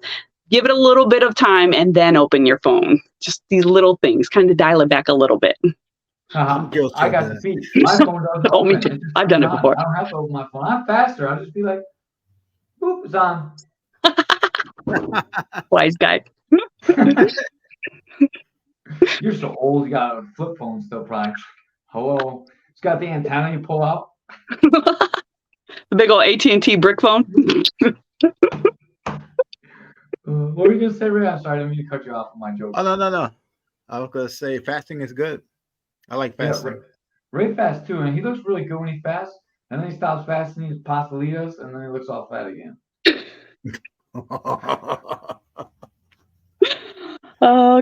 give it a little bit of time, and then open your phone. Just these little things, kind of dial it back a little bit. I'm guilty I of got that. the feet. My phone doesn't Oh, me open. too. It just I've done it turns on. before. I don't have to open my phone. I'm faster. I'll just be like, boop, it's on. Wise guy. You're so old. You got a flip phone still, probably. Hello. It's got the antenna you pull out. The big old AT&T brick phone. What were you gonna say, Ray? I'm sorry, I didn't mean to cut you off on my joke. Oh, no. I was gonna say fasting is good. I like fasting. Yeah, Ray fasts too, and he looks really good when he fasts. And then he stops fasting, he eats pastelitas, and then he looks all fat again.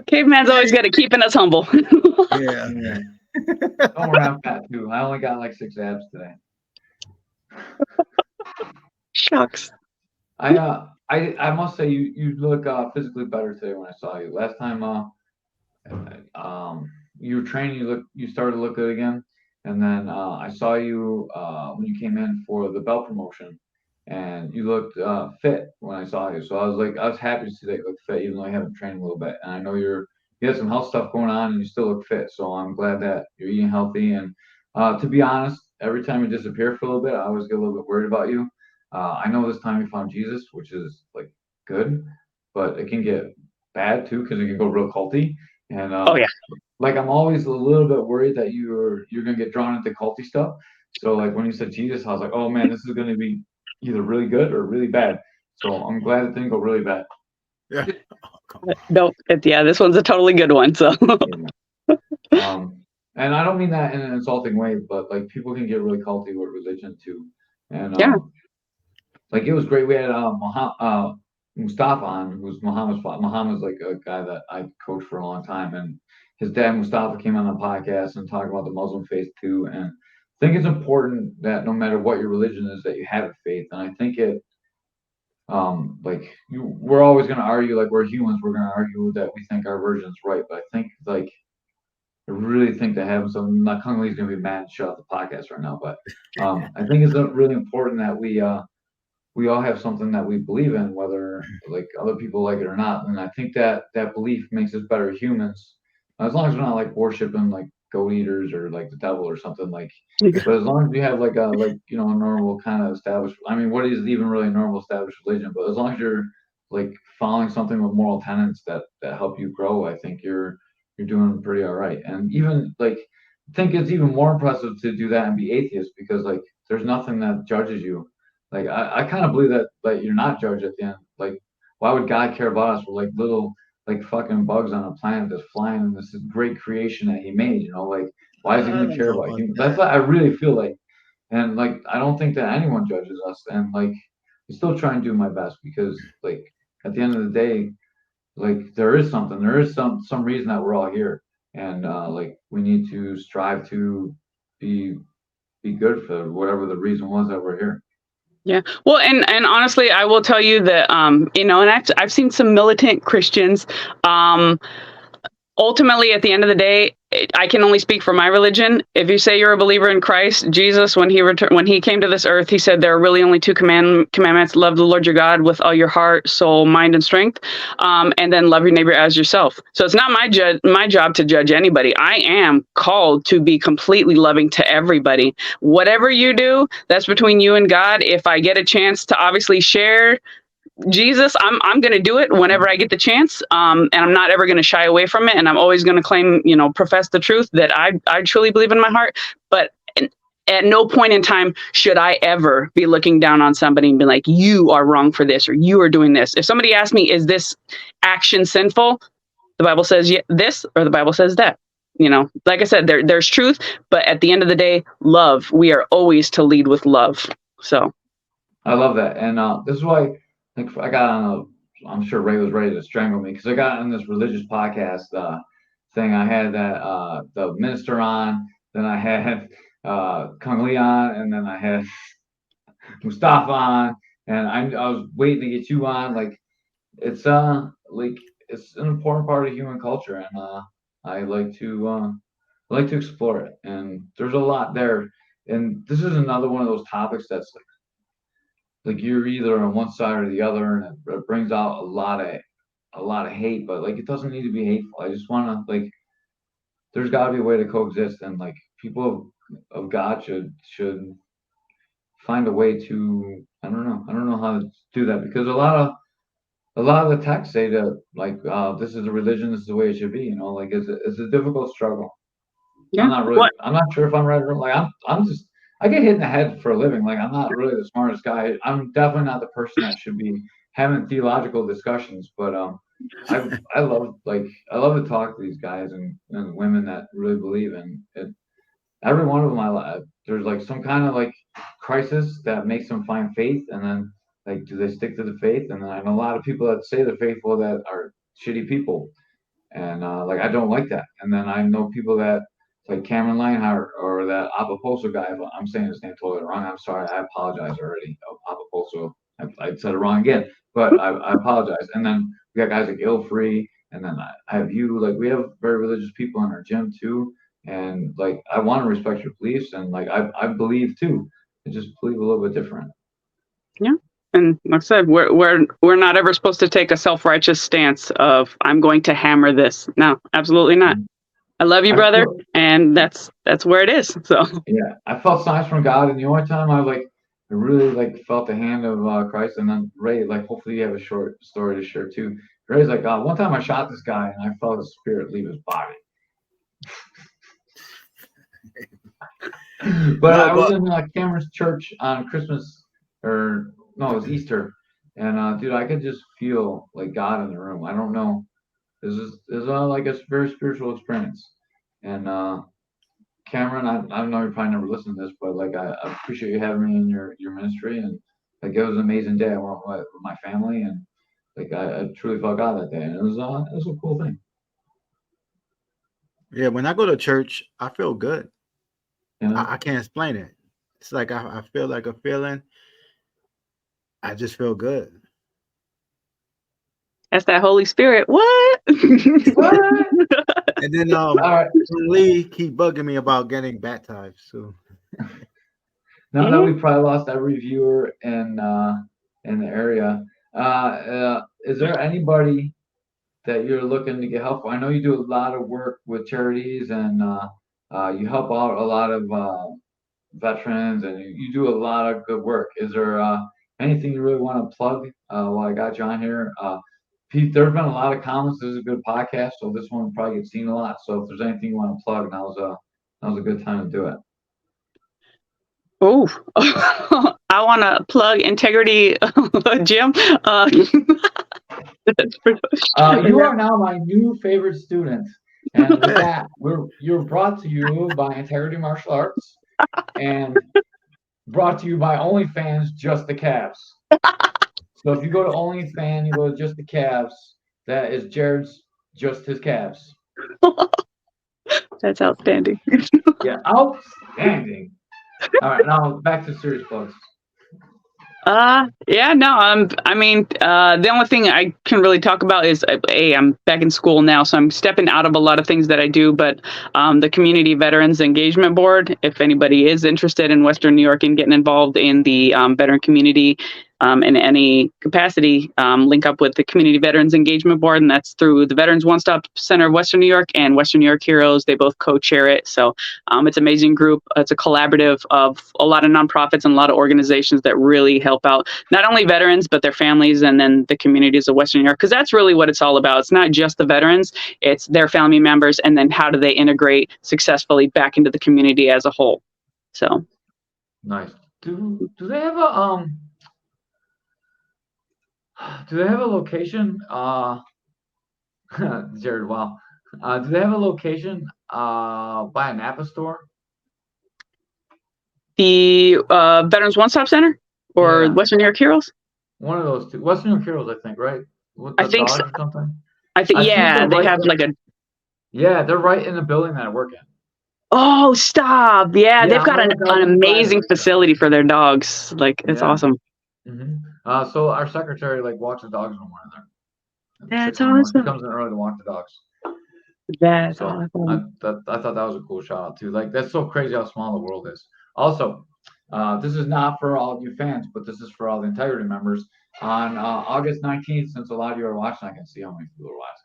Caveman's always good at keeping us humble. Yeah. Don't worry, I'm fat too. I only got like 6 abs today. Shucks. I must say you look physically better today when I saw you. Last time you were training, you started to look good again. And then I saw you when you came in for the belt promotion, and you looked fit when I saw you. So I was happy to see that you look fit, even though you haven't trained a little bit. And I know you had some health stuff going on, and you still look fit. So I'm glad that you're eating healthy. And to be honest, every time you disappear for a little bit, I always get a little bit worried about you. I know this time you found Jesus, which is like good, but it can get bad too because it can go real culty. And Oh yeah. like I'm always a little bit worried that you're gonna get drawn into culty stuff. So like when you said Jesus, I was like, oh man, this is gonna be either really good or really bad. So I'm glad it didn't go really bad. Yeah. No, this one's a totally good one. So. And I don't mean that in an insulting way, but like people can get really culty with religion too. And Yeah. like it was great. We had Mustafa on, who's Muhammad's father. Muhammad's like a guy that I coached for a long time, and his dad Mustafa came on the podcast and talked about the Muslim faith too. And I think it's important that no matter what your religion is, that you have a faith. And I think we're always going to argue, like we're humans, we're going to argue that we think our version is right. But I think like I really think that having some, my Kung-Lee's going to be mad and shut off the podcast right now. But I think it's really important that we all have something that we believe in, whether like other people like it or not. And I think that belief makes us better humans, as long as we're not like worshiping like goat eaters or like the devil or something like. But as long as you have like a normal kind of established. I mean, what is even really a normal established religion? But as long as you're like following something with moral tenets that help you grow, I think you're doing pretty all right. And even like I think it's even more impressive to do that and be atheist because like there's nothing that judges you. Like I kind of believe that like you're not judged at the end. Like why would God care about us? We're like little like fucking bugs on a planet that's flying in this great creation that he made. You know, like why is he I gonna don't care know about about humans? That's that. what I really feel like, and like I don't think that anyone judges us, and like I still try and do my best because like at the end of the day, like there is something, there is some reason that we're all here, and like we need to strive to be be good for whatever the reason was that we're here. Yeah. Well, and honestly, I will tell you that and I've seen some militant Christians um ultimately at the end of the day, I can only speak for my religion. If you say you're a believer in Christ, Jesus, when he came to this earth, he said there are really only two commandments: love the Lord your God with all your heart, soul, mind, and strength, and then love your neighbor as yourself. So it's not my job to judge anybody. I am called to be completely loving to everybody. Whatever you do, that's between you and God. If I get a chance to obviously share Jesus, I'm going to do it whenever I get the chance, and I'm not ever going to shy away from it. And I'm always going to claim, profess the truth that I truly believe in my heart. But at no point in time should I ever be looking down on somebody and be like, "You are wrong for this," or "You are doing this." If somebody asks me, "Is this action sinful?" The Bible says this, or the Bible says that. Like I said, there's truth, but at the end of the day, love. We are always to lead with love. So. I love that, and this is why like I got on a. I'm sure Ray was ready to strangle me because I got on this religious podcast thing. I had that the minister on, then I had Kung Leon, and then I had Mustafa on, and I was waiting to get you on. It's like it's an important part of human culture, and I like to explore it, and there's a lot there. And this is another one of those topics that's like you're either on one side or the other, and it brings out a lot of hate. But like it doesn't need to be hateful. I just want to like there's got to be a way to coexist, and like people of God should find a way to I don't know how to do that because a lot of the texts say that like this is a religion, this is the way it should be. You know, like it's a difficult struggle. Yeah. What? I'm not sure if I'm right or wrong. Like I'm just I get hit in the head for a living. Like I'm not really the smartest guy. I'm definitely not the person that should be having theological discussions. But I love I love to talk to these guys and women that really believe in it. Every one of them, there's like some kind of like crisis that makes them find faith, and then like do they stick to the faith? And then I know a lot of people that say they're faithful that are shitty people, and like I don't like that. And then I know people that like Cameron Lionheart or that Apoposo guy. If I'm saying his name totally wrong, I'm sorry. I apologize already. Apoposo, I said it wrong again, but I apologize. And then we got guys like Ilfree, and then I have you. Like we have very religious people in our gym too, and like I want to respect your beliefs, and like I believe too. I just believe a little bit different. Yeah. And like I said, we're not ever supposed to take a self-righteous stance of I'm going to hammer this. No, absolutely not. I love you, I brother, feel, and that's where it is. So yeah, I felt signs from God, and the only time I really like felt the hand of Christ, and then Ray, like, hopefully you have a short story to share too. Ray's like, one time I shot this guy, and I felt his spirit leave his body. But No, I was but in Cameron's church on Christmas, or no, it was Easter, and dude, I could just feel like God in the room. I don't know, this is like a very spiritual experience, and Cameron, I don't know, you probably never listened to this, but like I appreciate you having me in your ministry, and like it was an amazing day. I went with my family, and like I truly felt God that day, and it was a cool thing. yeah, when I go to church, I feel good. You know, I can't explain it. It's like I feel like a feeling. I just feel good. that's that Holy Spirit. What? what? And then All right, Lee keep bugging me about getting baptized. So now that we probably lost every viewer in the area, is there anybody that you're looking to get help for? I know you do a lot of work with charities, and you help out a lot of veterans, and you do a lot of good work. Is there anything you really want to plug while I got you on here? Pete, there's been a lot of comments. This is a good podcast, so this one will probably get seen a lot. So if there's anything you want to plug, that was a good time to do it. Oh, I want to plug Integrity Gym. You are now my new favorite student. And with that, you're brought to you by Integrity Martial Arts and brought to you by OnlyFans, Just the Cavs. So if you go to OnlyFans, you go to Just the Cavs, that is Jared's Just His Cavs. That's outstanding. Yeah, outstanding. All right, now back to serious plugs. Yeah, no, the only thing I can really talk about is, I'm back in school now, so I'm stepping out of a lot of things that I do, but the Community Veterans Engagement Board, if anybody is interested in Western New York and getting involved in the veteran community in any capacity, link up with the Community Veterans Engagement Board, and that's through the Veterans One Stop Center of Western New York and Western New York Heroes. They both co-chair it, so it's an amazing group. It's a collaborative of a lot of nonprofits and a lot of organizations that really help out not only veterans, but their families and then the communities of Western New York, because that's really what it's all about. It's not just the veterans, it's their family members, and then how do they integrate successfully back into the community as a whole. So nice. Do they have a location? Jared, wow. Do they have a location by an Napa store? The Veterans One Stop Center or Western New York Heroes? One of those two. Western New York Heroes, I think, right? With I think so. Or something? I think, yeah, they have like a... Yeah, they're right in the building that I work in. Oh, stop. Yeah, they've got an amazing facility for their dogs. Like, it's awesome. Mm-hmm. So our secretary walks the dogs when we're in there. That's awesome. She comes in early to walk the dogs. That's awesome. I thought that was a cool shout out too. That's so crazy how small the world is. Also, this is not for all of you fans, but this is for all the Integrity members. On August 19th, since a lot of you are watching, I can see how many people are watching.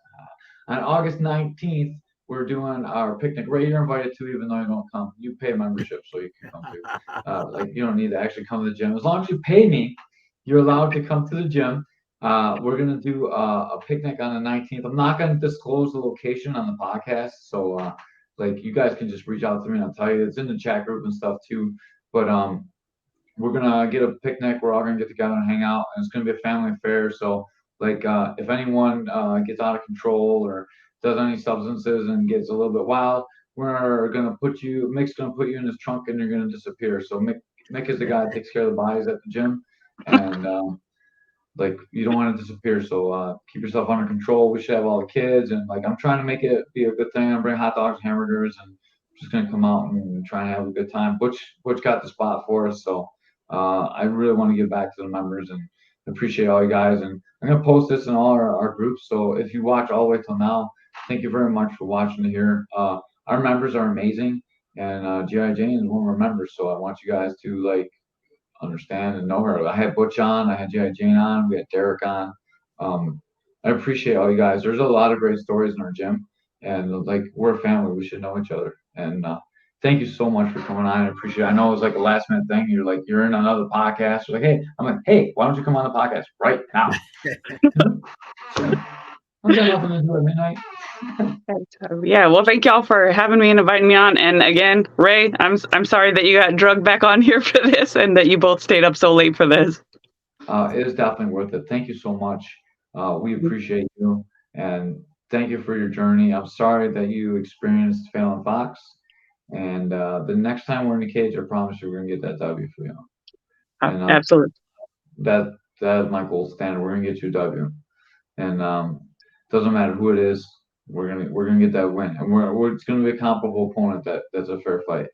On August 19th, we're doing our picnic. Ray, you're invited to, even though you don't come. You pay membership, so you can come too. You don't need to actually come to the gym. As long as you pay me, you're allowed to come to the gym. We're gonna do a picnic on the 19th. I'm not gonna disclose the location on the podcast, so you guys can just reach out to me and I'll tell you. It's in the chat group and stuff too. But we're gonna get a picnic. We're all gonna get together and hang out, and it's gonna be a family affair. So if anyone gets out of control or does any substances and gets a little bit wild, we're gonna Mick's gonna put you in his trunk and you're gonna disappear. So Mick is the guy that takes care of the bodies at the gym, and you don't want to disappear. So keep yourself under control. We should have all the kids, and I'm trying to make it be a good thing. I'm bringing hot dogs, hamburgers, and just gonna come out and try and have a good time. Butch got the spot for us, so I really want to give back to the members and appreciate all you guys. And I'm gonna post this in all our groups. So if you watch all the way till now, thank you very much for watching to here. Our members are amazing, and G.I. Jane is one of our members. So I want you guys to understand and know her. I had Butch on, I had G.I. Jane on, we had Derek on. I appreciate all you guys. There's a lot of great stories in our gym, and we're a family. We should know each other. And thank you so much for coming on. I appreciate it. I know it was a last minute thing. You're in another podcast. You're hey, I'm hey, why don't you come on the podcast right now? I got nothing to do at midnight. Yeah, well, thank y'all for having me and inviting me on. And again, Ray, I'm sorry that you got drugged back on here for this and that you both stayed up so late for this. It is definitely worth it. Thank you so much. We appreciate you, and thank you for your journey. I'm sorry that you experienced Fallon Fox, and the next time we're in the cage, I promise you we're gonna get that W for you. And, absolutely. That is my gold standard. We're gonna get you a W, and doesn't matter who it is. We're gonna get that win, and it's gonna be a comparable opponent that's a fair fight,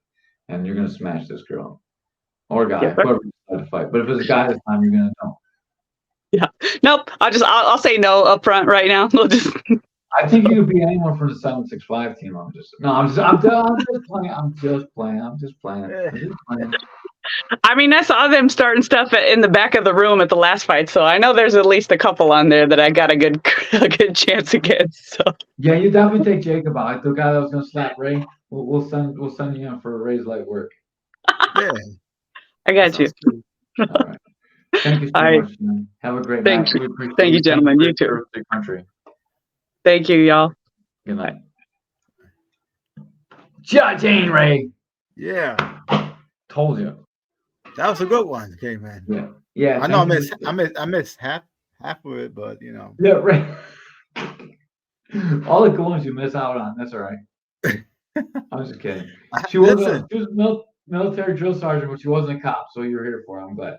and you're gonna smash this girl or guy, whoever you decide to fight. But if it's a guy this time, you're gonna know. Yeah. Nope. I'll say no up front right now. We'll just. I think you could be anyone from the 765 team. I'm just playing. I mean, I saw them starting stuff in the back of the room at the last fight, so I know there's at least a couple on there that I got a good chance against. So. Yeah, you definitely take Jacob out. The guy that was gonna slap Ray. We'll send you in for Ray's light work. Yeah, I got you. All right. Thank you so much, man. Have a great night. Thank you, gentlemen. You too. Country. Thank you, y'all. Good night. Jane Ray. Yeah. Told you. That was a good one, Caveman. Yeah. I know I missed half half of it, but you know. Yeah, right. All the cool ones you miss out on. That's all right. I'm just kidding. She was Listen, military drill sergeant, but she wasn't a cop, so you were here for it. I'm glad.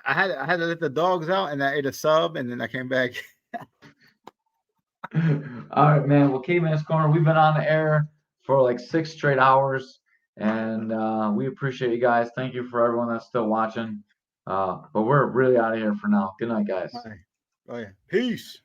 I had to let the dogs out, and I ate a sub, and then I came back. All right, man. Well, Caveman's Corner, we've been on the air for like 6 straight hours, and we appreciate you guys. Thank you for everyone that's still watching. But we're really out of here for now. Good night, guys. All right. Oh yeah. Peace.